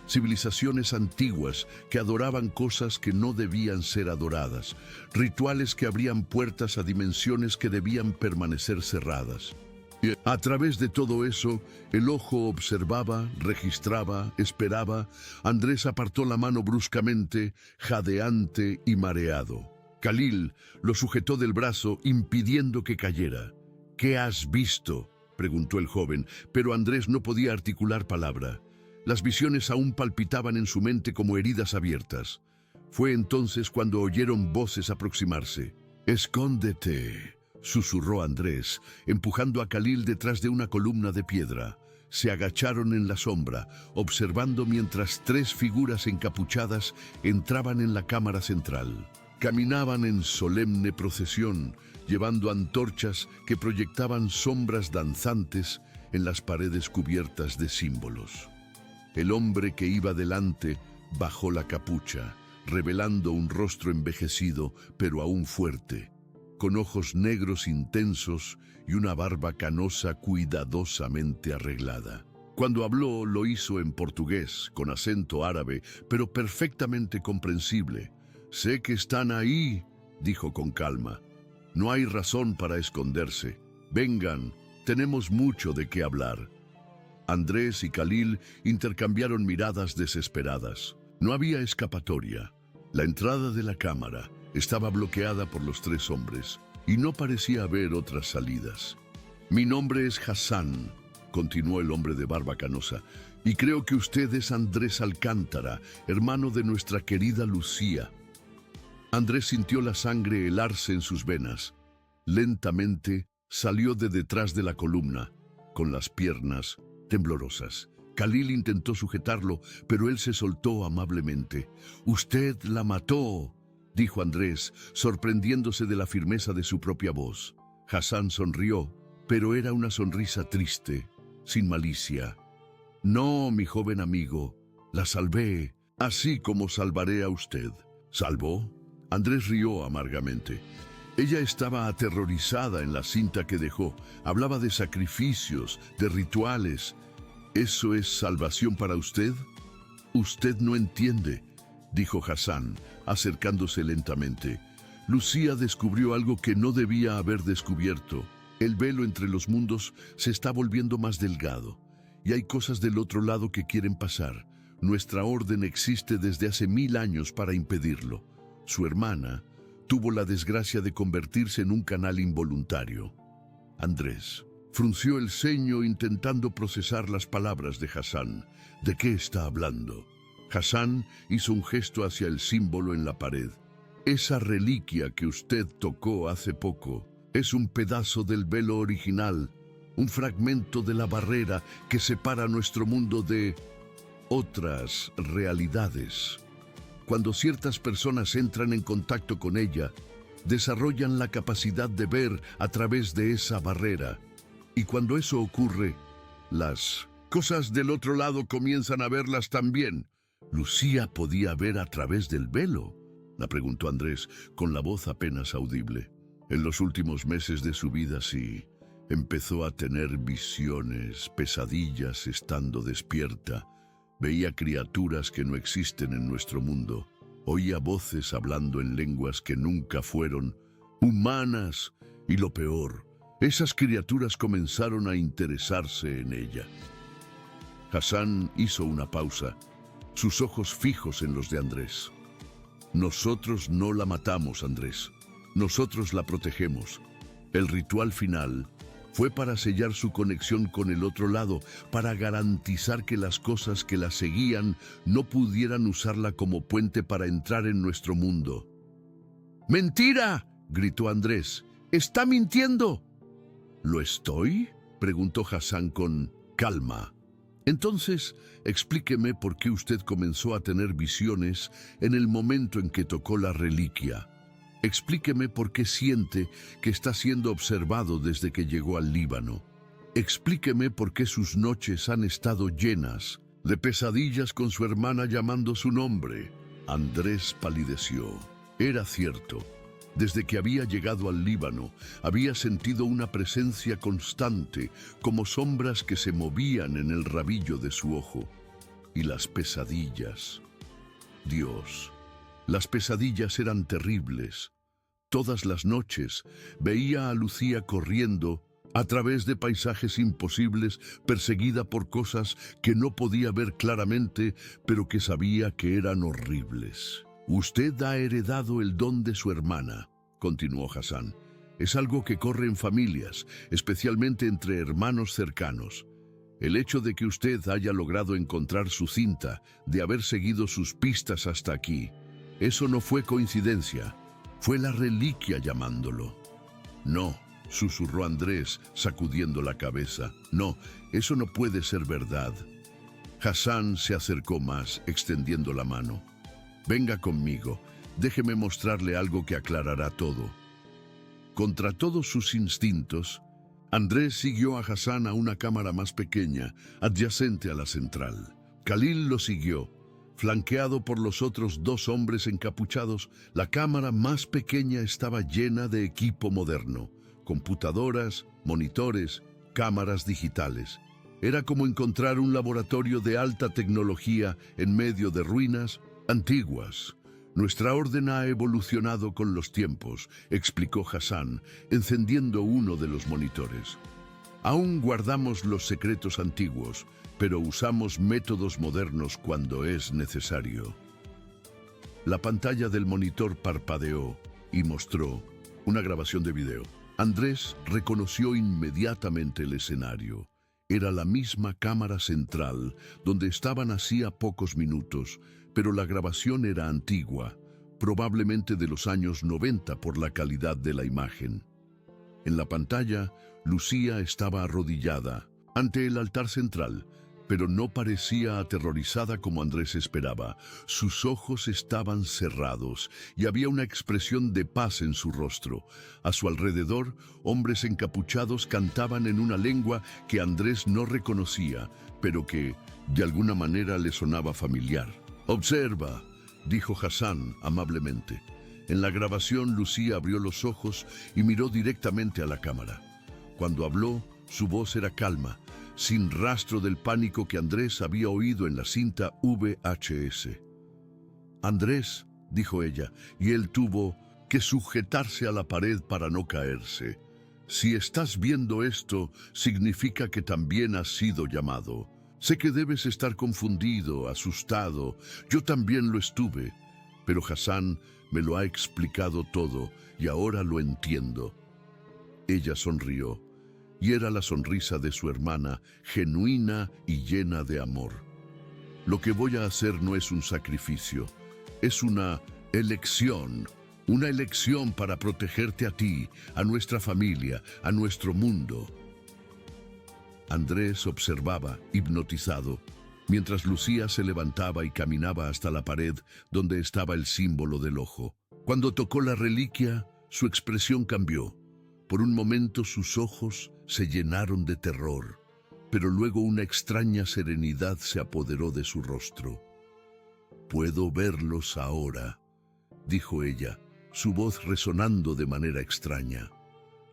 civilizaciones antiguas que adoraban cosas que no debían ser adoradas, rituales que abrían puertas a dimensiones que debían permanecer cerradas. Y a través de todo eso, el ojo observaba, registraba, esperaba. Andrés apartó la mano bruscamente, jadeante y mareado. Khalil lo sujetó del brazo, impidiendo que cayera. «¿Qué has visto?», preguntó el joven, pero Andrés no podía articular palabra. Las visiones aún palpitaban en su mente como heridas abiertas. Fue entonces cuando oyeron voces aproximarse. «Escóndete», susurró Andrés, empujando a Khalil detrás de una columna de piedra. Se agacharon en la sombra, observando mientras 3 figuras encapuchadas entraban en la cámara central. Caminaban en solemne procesión, llevando antorchas que proyectaban sombras danzantes en las paredes cubiertas de símbolos. El hombre que iba delante bajó la capucha, revelando un rostro envejecido, pero aún fuerte, con ojos negros intensos y una barba canosa cuidadosamente arreglada. Cuando habló, lo hizo en portugués, con acento árabe, pero perfectamente comprensible. «Sé que están ahí», dijo con calma. «No hay razón para esconderse. Vengan, tenemos mucho de qué hablar». Andrés y Khalil intercambiaron miradas desesperadas. No había escapatoria. La entrada de la cámara estaba bloqueada por los 3 hombres y no parecía haber otras salidas. «Mi nombre es Hassan», continuó el hombre de barba canosa, «y creo que usted es Andrés Alcántara, hermano de nuestra querida Lucía». Andrés sintió la sangre helarse en sus venas. Lentamente salió de detrás de la columna, con las piernas temblorosas. Khalil intentó sujetarlo, pero él se soltó amablemente. «Usted la mató», dijo Andrés, sorprendiéndose de la firmeza de su propia voz. Hassan sonrió, pero era una sonrisa triste, sin malicia. «No, mi joven amigo, la salvé, así como salvaré a usted». «¿Salvó?». Andrés rió amargamente. Ella estaba aterrorizada en la cinta que dejó. Hablaba de sacrificios, de rituales. ¿Eso es salvación para usted? «Usted no entiende», dijo Hassan, acercándose lentamente. «Lucía descubrió algo que no debía haber descubierto. El velo entre los mundos se está volviendo más delgado, y hay cosas del otro lado que quieren pasar. Nuestra orden existe desde hace 1000 años para impedirlo. Su hermana tuvo la desgracia de convertirse en un canal involuntario». Andrés frunció el ceño intentando procesar las palabras de Hassan. «¿De qué está hablando?». Hassan hizo un gesto hacia el símbolo en la pared. «Esa reliquia que usted tocó hace poco es un pedazo del velo original, un fragmento de la barrera que separa nuestro mundo de otras realidades». Cuando ciertas personas entran en contacto con ella, desarrollan la capacidad de ver a través de esa barrera. Y cuando eso ocurre, las cosas del otro lado comienzan a verlas también. ¿Lucía podía ver a través del velo?, la preguntó Andrés, con la voz apenas audible. En los últimos meses de su vida sí, empezó a tener visiones, pesadillas estando despierta. Veía criaturas que no existen en nuestro mundo. Oía voces hablando en lenguas que nunca fueron humanas. Y lo peor, esas criaturas comenzaron a interesarse en ella. Hassan hizo una pausa, sus ojos fijos en los de Andrés. Nosotros no la matamos, Andrés. Nosotros la protegemos. El ritual final fue para sellar su conexión con el otro lado, para garantizar que las cosas que la seguían no pudieran usarla como puente para entrar en nuestro mundo. ¡Mentira!, gritó Andrés. ¡Está mintiendo! ¿Lo estoy?, preguntó Hassan con calma. Entonces, explíqueme por qué usted comenzó a tener visiones en el momento en que tocó la reliquia. Explíqueme por qué siente que está siendo observado desde que llegó al Líbano. Explíqueme por qué sus noches han estado llenas de pesadillas con su hermana llamando su nombre. Andrés palideció. Era cierto. Desde que había llegado al Líbano, había sentido una presencia constante, como sombras que se movían en el rabillo de su ojo. Y las pesadillas. Dios, las pesadillas eran terribles. Todas las noches veía a Lucía corriendo a través de paisajes imposibles, perseguida por cosas que no podía ver claramente, pero que sabía que eran horribles. Usted ha heredado el don de su hermana, continuó Hassan. Es algo que corre en familias, especialmente entre hermanos cercanos. El hecho de que usted haya logrado encontrar su cinta, de haber seguido sus pistas hasta aquí, eso no fue coincidencia, fue la reliquia llamándolo. No, susurró Andrés, sacudiendo la cabeza. No, eso no puede ser verdad. Hassan se acercó más, extendiendo la mano. Venga conmigo, déjeme mostrarle algo que aclarará todo. Contra todos sus instintos, Andrés siguió a Hassan a una cámara más pequeña, adyacente a la central. Khalil lo siguió. Flanqueado por los otros dos hombres encapuchados, la cámara más pequeña estaba llena de equipo moderno, computadoras, monitores, cámaras digitales. Era como encontrar un laboratorio de alta tecnología en medio de ruinas antiguas. Nuestra orden ha evolucionado con los tiempos, explicó Hassan, encendiendo uno de los monitores. Aún guardamos los secretos antiguos, pero usamos métodos modernos cuando es necesario. La pantalla del monitor parpadeó y mostró una grabación de video. Andrés reconoció inmediatamente el escenario. Era la misma cámara central donde estaban hacía pocos minutos, pero la grabación era antigua, probablemente de los años 90 por la calidad de la imagen. En la pantalla, Lucía estaba arrodillada ante el altar central, pero no parecía aterrorizada como Andrés esperaba. Sus ojos estaban cerrados y había una expresión de paz en su rostro. A su alrededor, hombres encapuchados cantaban en una lengua que Andrés no reconocía, pero que, de alguna manera, le sonaba familiar. «Observa», dijo Hassan amablemente. En la grabación, Lucía abrió los ojos y miró directamente a la cámara. Cuando habló, su voz era calma, sin rastro del pánico que Andrés había oído en la cinta VHS. «Andrés», dijo ella, y él tuvo que sujetarse a la pared para no caerse. «Si estás viendo esto, significa que también has sido llamado. Sé que debes estar confundido, asustado. Yo también lo estuve. Pero Hassan me lo ha explicado todo y ahora lo entiendo». Ella sonrió, y era la sonrisa de su hermana, genuina y llena de amor. «Lo que voy a hacer no es un sacrificio, es una elección para protegerte a ti, a nuestra familia, a nuestro mundo». Andrés observaba, hipnotizado. mientras Lucía se levantaba y caminaba hasta la pared donde estaba el símbolo del ojo. Cuando tocó la reliquia, su expresión cambió. Por un momento sus ojos se llenaron de terror, pero luego una extraña serenidad se apoderó de su rostro. «Puedo verlos ahora», dijo ella, su voz resonando de manera extraña.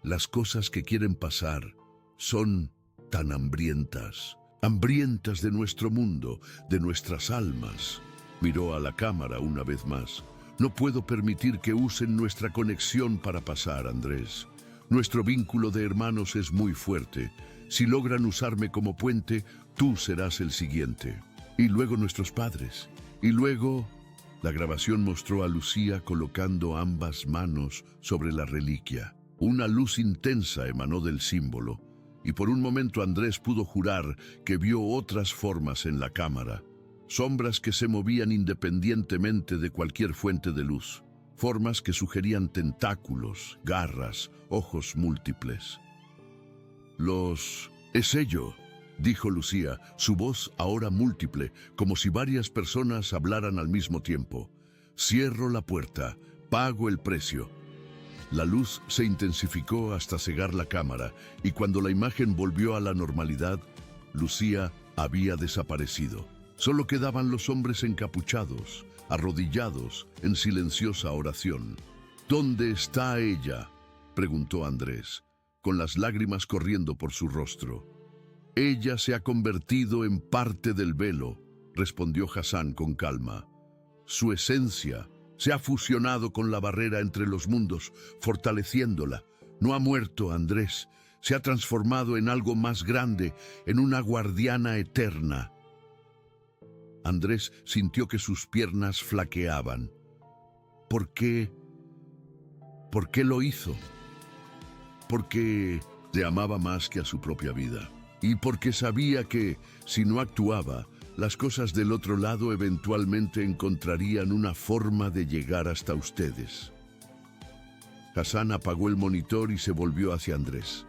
«Las cosas que quieren pasar son tan hambrientas, hambrientas de nuestro mundo, de nuestras almas». Miró a la cámara una vez más. «No puedo permitir que usen nuestra conexión para pasar, Andrés. Nuestro vínculo de hermanos es muy fuerte. Si logran usarme como puente, tú serás el siguiente. Y luego nuestros padres. Y luego...» La grabación mostró a Lucía colocando ambas manos sobre la reliquia. Una luz intensa emanó del símbolo, y por un momento Andrés pudo jurar que vio otras formas en la cámara, sombras que se movían independientemente de cualquier fuente de luz, formas que sugerían tentáculos, garras, ojos múltiples. «Es ello», dijo Lucía, su voz ahora múltiple, como si varias personas hablaran al mismo tiempo. «Cierro la puerta, pago el precio». La luz se intensificó hasta cegar la cámara, y cuando la imagen volvió a la normalidad, Lucía había desaparecido. Solo quedaban los hombres encapuchados, arrodillados, en silenciosa oración. «¿Dónde está ella?», preguntó Andrés, con las lágrimas corriendo por su rostro. «Ella se ha convertido en parte del velo», respondió Hassan con calma. «Su esencia se ha fusionado con la barrera entre los mundos, fortaleciéndola. No ha muerto, Andrés. Se ha transformado en algo más grande, en una guardiana eterna». Andrés sintió que sus piernas flaqueaban. ¿Por qué? ¿Por qué lo hizo? Porque le amaba más que a su propia vida. Y porque sabía que, si no actuaba, las cosas del otro lado eventualmente encontrarían una forma de llegar hasta ustedes. Hassan apagó el monitor y se volvió hacia Andrés.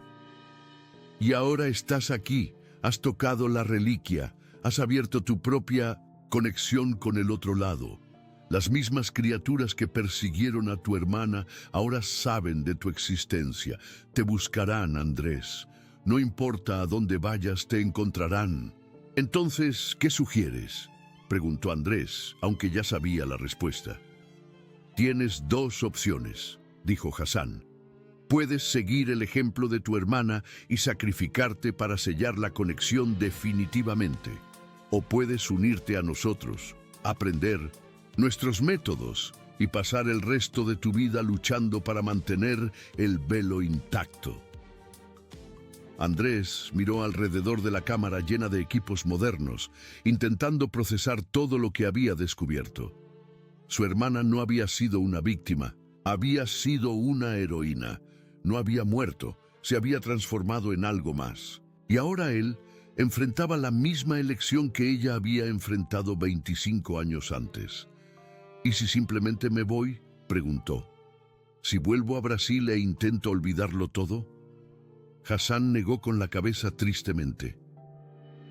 «Y ahora estás aquí, has tocado la reliquia, has abierto tu propia conexión con el otro lado. Las mismas criaturas que persiguieron a tu hermana ahora saben de tu existencia. Te buscarán, Andrés. No importa a dónde vayas, te encontrarán». «Entonces, ¿qué sugieres?», preguntó Andrés, aunque ya sabía la respuesta. «Tienes dos opciones», dijo Hassan. «Puedes seguir el ejemplo de tu hermana y sacrificarte para sellar la conexión definitivamente. O puedes unirte a nosotros, aprender nuestros métodos y pasar el resto de tu vida luchando para mantener el velo intacto». Andrés miró alrededor de la cámara llena de equipos modernos, intentando procesar todo lo que había descubierto. Su hermana no había sido una víctima, había sido una heroína. No había muerto, se había transformado en algo más. Y ahora él enfrentaba la misma elección que ella había enfrentado 25 años antes. «¿Y si simplemente me voy?», preguntó. «¿Si vuelvo a Brasil e intento olvidarlo todo?». Hassan negó con la cabeza tristemente.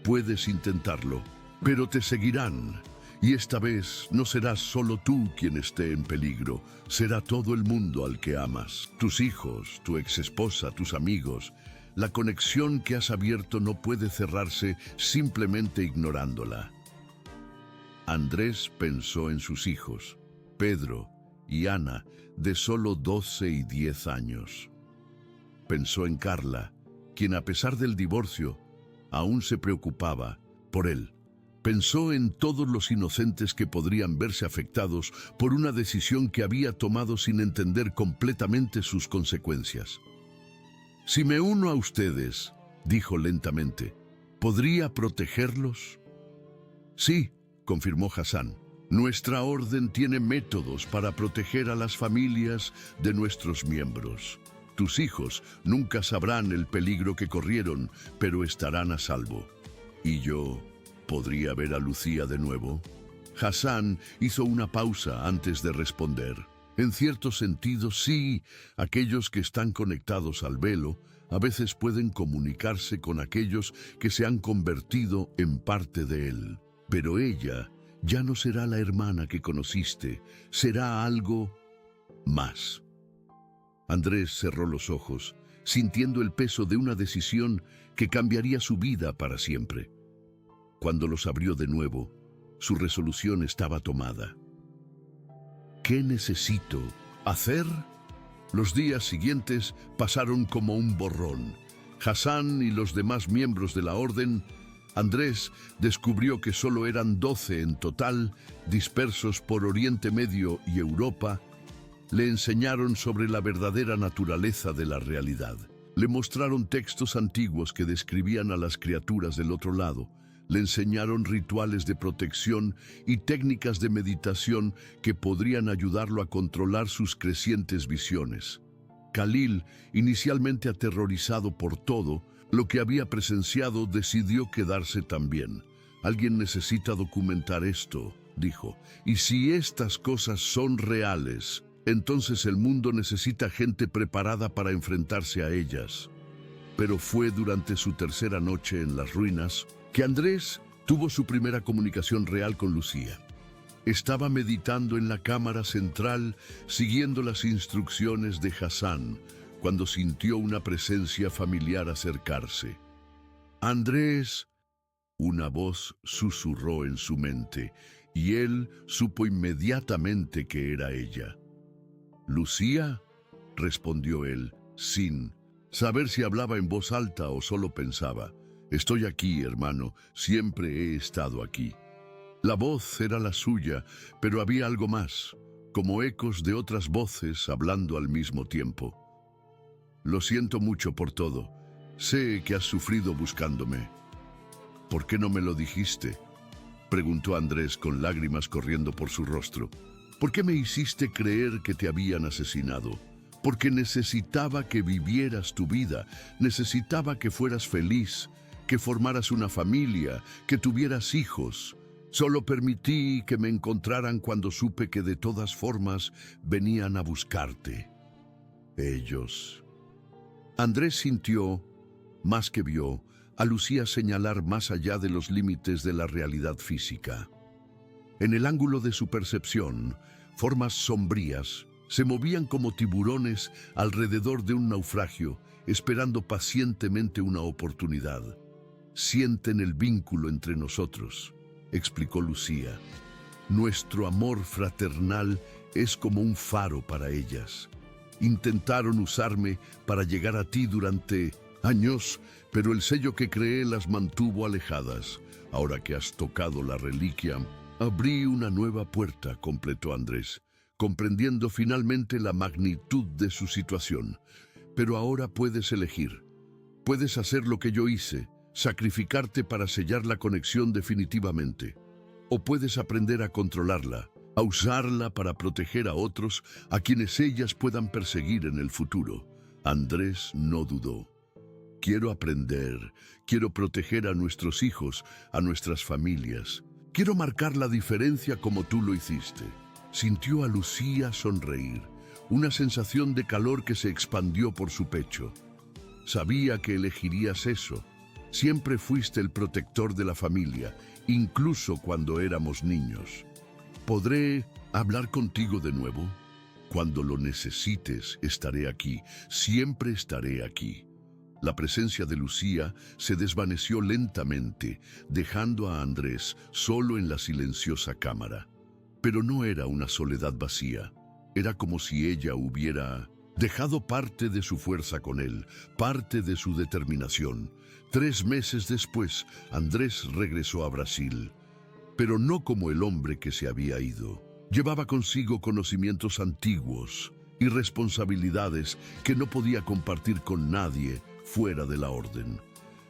«Puedes intentarlo, pero te seguirán. Y esta vez no serás solo tú quien esté en peligro, será todo el mundo al que amas. Tus hijos, tu exesposa, tus amigos. La conexión que has abierto no puede cerrarse simplemente ignorándola». Andrés pensó en sus hijos, Pedro y Ana, de solo 12 y 10 años. Pensó en Carla, quien a pesar del divorcio, aún se preocupaba por él. Pensó en todos los inocentes que podrían verse afectados por una decisión que había tomado sin entender completamente sus consecuencias. «Si me uno a ustedes», dijo lentamente, «¿podría protegerlos?». «Sí», confirmó Hassan. «Nuestra orden tiene métodos para proteger a las familias de nuestros miembros. Tus hijos nunca sabrán el peligro que corrieron, pero estarán a salvo». «¿Y yo podría ver a Lucía de nuevo?». Hassan hizo una pausa antes de responder. «En cierto sentido, sí. Aquellos que están conectados al velo a veces pueden comunicarse con aquellos que se han convertido en parte de él. Pero ella ya no será la hermana que conociste, será algo más. Andrés cerró los ojos, sintiendo el peso de una decisión que cambiaría su vida para siempre. Cuando los abrió de nuevo, su resolución estaba tomada. ¿Qué necesito hacer? Los días siguientes pasaron como un borrón. Hassan y los demás miembros de la orden, Andrés descubrió que solo eran 12 en total, dispersos por Oriente Medio y Europa, le enseñaron sobre la verdadera naturaleza de la realidad. Le mostraron textos antiguos que describían a las criaturas del otro lado. Le enseñaron rituales de protección y técnicas de meditación que podrían ayudarlo a controlar sus crecientes visiones. Khalil, inicialmente aterrorizado por todo lo que había presenciado, decidió quedarse también. Alguien necesita documentar esto, dijo. Y si estas cosas son reales, entonces el mundo necesita gente preparada para enfrentarse a ellas. Pero fue durante su tercera noche en las ruinas que Andrés tuvo su primera comunicación real con Lucía. Estaba meditando en la cámara central, siguiendo las instrucciones de Hassan, cuando sintió una presencia familiar acercarse. «Andrés», una voz susurró en su mente, y él supo inmediatamente que era ella. «¿Lucía?», respondió él, sin saber si hablaba en voz alta o solo pensaba. «Estoy aquí, hermano, siempre he estado aquí». La voz era la suya, pero había algo más, como ecos de otras voces hablando al mismo tiempo. «Lo siento mucho por todo. Sé que has sufrido buscándome». «¿Por qué no me lo dijiste?», preguntó Andrés con lágrimas corriendo por su rostro. «¿Por qué me hiciste creer que te habían asesinado? Porque necesitaba que vivieras tu vida, necesitaba que fueras feliz, que formaras una familia, que tuvieras hijos. Solo permití que me encontraran cuando supe que de todas formas venían a buscarte. Ellos». Andrés sintió, más que vio, a Lucía señalar más allá de los límites de la realidad física. En el ángulo de su percepción, formas sombrías se movían como tiburones alrededor de un naufragio, esperando pacientemente una oportunidad. «Sienten el vínculo entre nosotros», explicó Lucía. «Nuestro amor fraternal es como un faro para ellas. Intentaron usarme para llegar a ti durante años, pero el sello que creé las mantuvo alejadas. Ahora que has tocado la reliquia, abrí una nueva puerta», completó Andrés, comprendiendo finalmente la magnitud de su situación. «Pero ahora puedes elegir. Puedes hacer lo que yo hice, sacrificarte para sellar la conexión definitivamente. O puedes aprender a controlarla, a usarla para proteger a otros, a quienes ellas puedan perseguir en el futuro». Andrés no dudó. «Quiero aprender, quiero proteger a nuestros hijos, a nuestras familias. Quiero marcar la diferencia como tú lo hiciste». Sintió a Lucía sonreír, una sensación de calor que se expandió por su pecho. Sabía que elegirías eso. Siempre fuiste el protector de la familia, incluso cuando éramos niños. ¿Podré hablar contigo de nuevo? Cuando lo necesites, estaré aquí. Siempre estaré aquí. La presencia de Lucía se desvaneció lentamente, dejando a Andrés solo en la silenciosa cámara. Pero no era una soledad vacía. Era como si ella hubiera dejado parte de su fuerza con él, parte de su determinación. 3 meses después, Andrés regresó a Brasil, pero no como el hombre que se había ido. Llevaba consigo conocimientos antiguos y responsabilidades que no podía compartir con nadie fuera de la orden.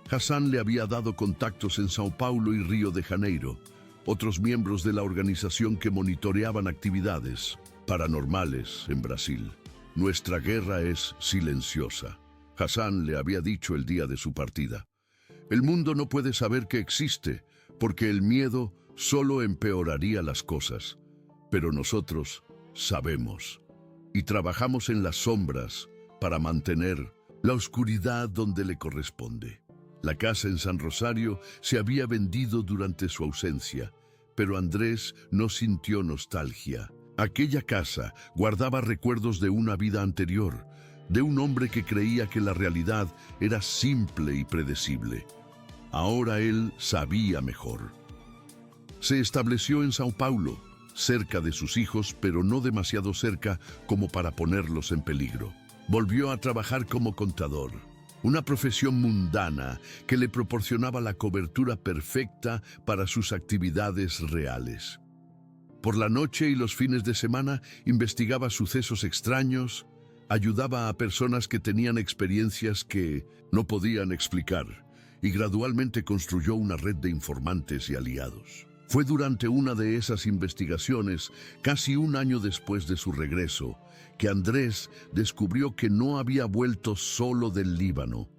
Hassan le había dado contactos en Sao Paulo y Río de Janeiro, otros miembros de la organización que monitoreaban actividades paranormales en Brasil. «Nuestra guerra es silenciosa», Hassan le había dicho el día de su partida. «El mundo no puede saber que existe, porque el miedo solo empeoraría las cosas. Pero nosotros sabemos, y trabajamos en las sombras para mantener la oscuridad donde le corresponde». La casa en San Rosario se había vendido durante su ausencia, pero Andrés no sintió nostalgia. Aquella casa guardaba recuerdos de una vida anterior, de un hombre que creía que la realidad era simple y predecible. Ahora él sabía mejor. Se estableció en Sao Paulo, cerca de sus hijos, pero no demasiado cerca como para ponerlos en peligro. Volvió a trabajar como contador, una profesión mundana que le proporcionaba la cobertura perfecta para sus actividades reales. Por la noche y los fines de semana investigaba sucesos extraños, ayudaba a personas que tenían experiencias que no podían explicar y gradualmente construyó una red de informantes y aliados. Fue durante una de esas investigaciones, casi un año después de su regreso, que Andrés descubrió que no había vuelto solo del Líbano.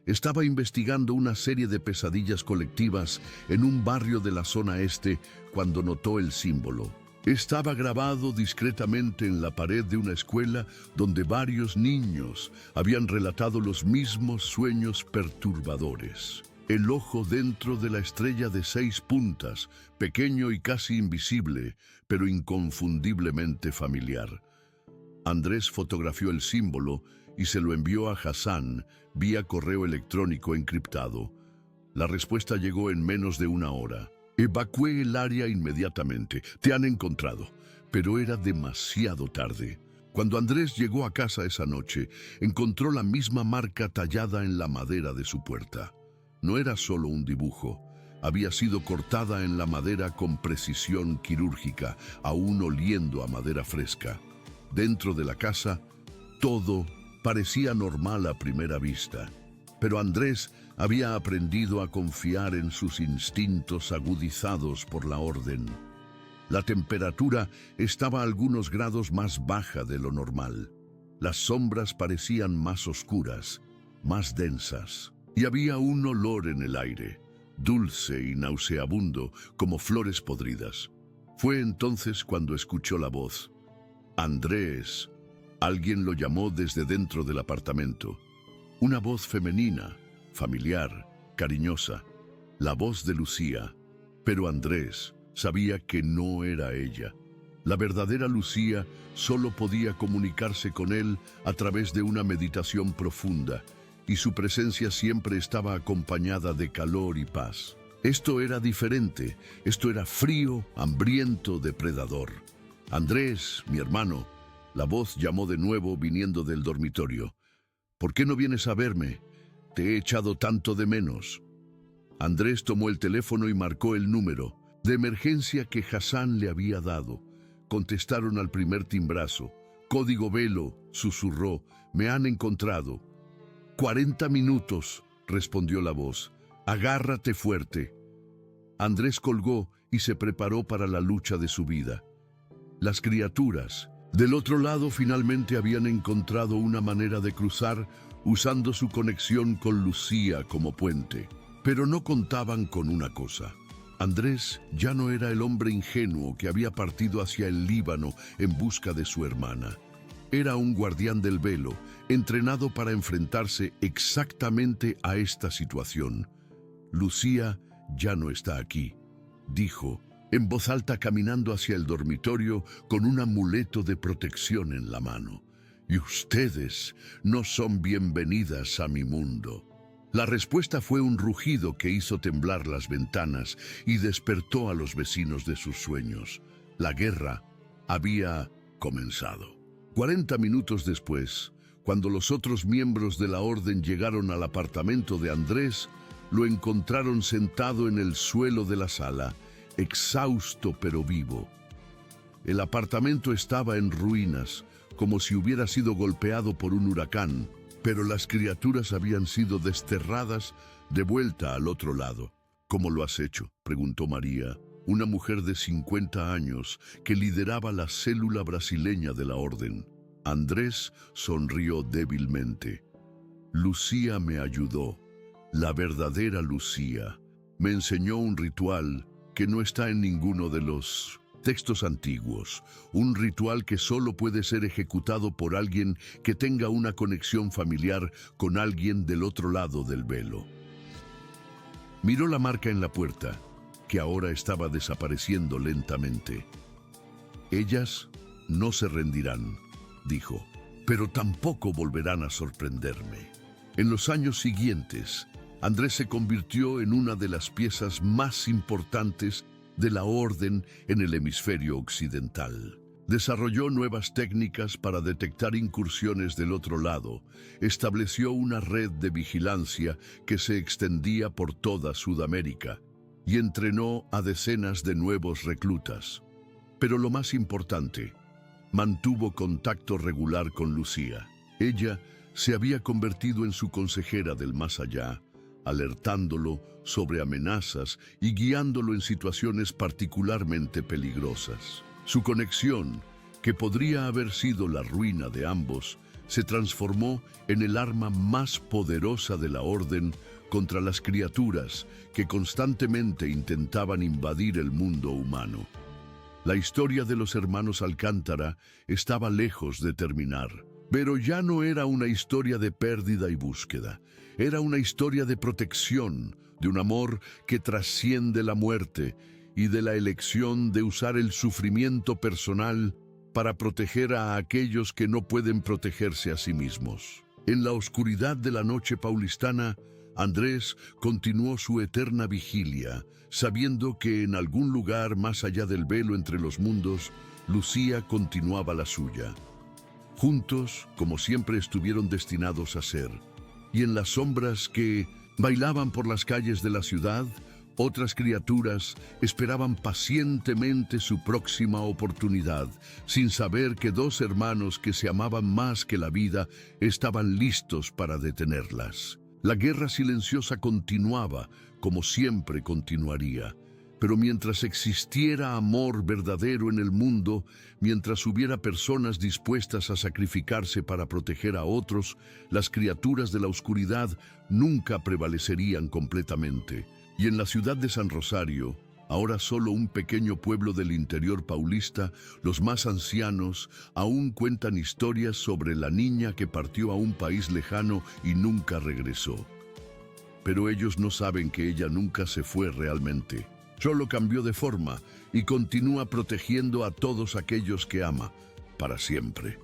Estaba investigando una serie de pesadillas colectivas en un barrio de la zona este cuando notó el símbolo. Estaba grabado discretamente en la pared de una escuela donde varios niños habían relatado los mismos sueños perturbadores. El ojo dentro de la estrella de 6 puntas, pequeño y casi invisible, pero inconfundiblemente familiar. Andrés fotografió el símbolo y se lo envió a Hassan vía correo electrónico encriptado. La respuesta llegó en menos de una hora. Evacué el área inmediatamente. Te han encontrado. Pero era demasiado tarde. Cuando Andrés llegó a casa esa noche, encontró la misma marca tallada en la madera de su puerta. No era solo un dibujo. Había sido cortada en la madera con precisión quirúrgica, aún oliendo a madera fresca. Dentro de la casa, todo parecía normal a primera vista. Pero Andrés había aprendido a confiar en sus instintos agudizados por la orden. La temperatura estaba a algunos grados más baja de lo normal. Las sombras parecían más oscuras, más densas. Y había un olor en el aire, dulce y nauseabundo, como flores podridas. Fue entonces cuando escuchó la voz. Andrés. Alguien lo llamó desde dentro del apartamento. Una voz femenina, familiar, cariñosa. La voz de Lucía. Pero Andrés sabía que no era ella. La verdadera Lucía solo podía comunicarse con él a través de una meditación profunda, y su presencia siempre estaba acompañada de calor y paz. Esto era diferente, esto era frío, hambriento, depredador. Andrés, mi hermano, la voz llamó de nuevo viniendo del dormitorio. ¿Por qué no vienes a verme? Te he echado tanto de menos. Andrés tomó el teléfono y marcó el número de emergencia que Hassan le había dado. Contestaron al primer timbrazo. Código Velo, susurró. Me han encontrado. 40 minutos, respondió la voz. Agárrate fuerte. Andrés colgó y se preparó para la lucha de su vida. Las criaturas del otro lado finalmente habían encontrado una manera de cruzar usando su conexión con Lucía como puente. Pero no contaban con una cosa. Andrés ya no era el hombre ingenuo que había partido hacia el Líbano en busca de su hermana. Era un guardián del velo, entrenado para enfrentarse exactamente a esta situación. Lucía ya no está aquí, dijo, en voz alta caminando hacia el dormitorio con un amuleto de protección en la mano. Y ustedes no son bienvenidas a mi mundo. La respuesta fue un rugido que hizo temblar las ventanas y despertó a los vecinos de sus sueños. La guerra había comenzado. 40 minutos después, cuando los otros miembros de la orden llegaron al apartamento de Andrés, lo encontraron sentado en el suelo de la sala, exhausto pero vivo. El apartamento estaba en ruinas, como si hubiera sido golpeado por un huracán, pero las criaturas habían sido desterradas de vuelta al otro lado. ¿Cómo lo has hecho?, preguntó María, una mujer de 50 años que lideraba la célula brasileña de la orden. Andrés sonrió débilmente. Lucía me ayudó, la verdadera Lucía. Me enseñó un ritual que no está en ninguno de los textos antiguos, un ritual que solo puede ser ejecutado por alguien que tenga una conexión familiar con alguien del otro lado del velo. Miró la marca en la puerta, que ahora estaba desapareciendo lentamente. Ellas no se rendirán, dijo, pero tampoco volverán a sorprenderme. En los años siguientes, Andrés se convirtió en una de las piezas más importantes de la orden en el hemisferio occidental. Desarrolló nuevas técnicas para detectar incursiones del otro lado, estableció una red de vigilancia que se extendía por toda Sudamérica y entrenó a decenas de nuevos reclutas. Pero lo más importante, mantuvo contacto regular con Lucía. Ella se había convertido en su consejera del más allá, alertándolo sobre amenazas y guiándolo en situaciones particularmente peligrosas. Su conexión, que podría haber sido la ruina de ambos, se transformó en el arma más poderosa de la Orden contra las criaturas que constantemente intentaban invadir el mundo humano. La historia de los hermanos Alcántara estaba lejos de terminar, pero ya no era una historia de pérdida y búsqueda. Era una historia de protección, de un amor que trasciende la muerte y de la elección de usar el sufrimiento personal para proteger a aquellos que no pueden protegerse a sí mismos. En la oscuridad de la noche paulistana, Andrés continuó su eterna vigilia, sabiendo que en algún lugar más allá del velo entre los mundos, Lucía continuaba la suya. Juntos, como siempre estuvieron destinados a ser, y en las sombras que bailaban por las calles de la ciudad, otras criaturas esperaban pacientemente su próxima oportunidad, sin saber que dos hermanos que se amaban más que la vida estaban listos para detenerlas. La guerra silenciosa continuaba, como siempre continuaría. Pero mientras existiera amor verdadero en el mundo, mientras hubiera personas dispuestas a sacrificarse para proteger a otros, las criaturas de la oscuridad nunca prevalecerían completamente. Y en la ciudad de San Rosario, ahora solo un pequeño pueblo del interior paulista, los más ancianos aún cuentan historias sobre la niña que partió a un país lejano y nunca regresó. Pero ellos no saben que ella nunca se fue realmente. Solo cambió de forma y continúa protegiendo a todos aquellos que ama para siempre.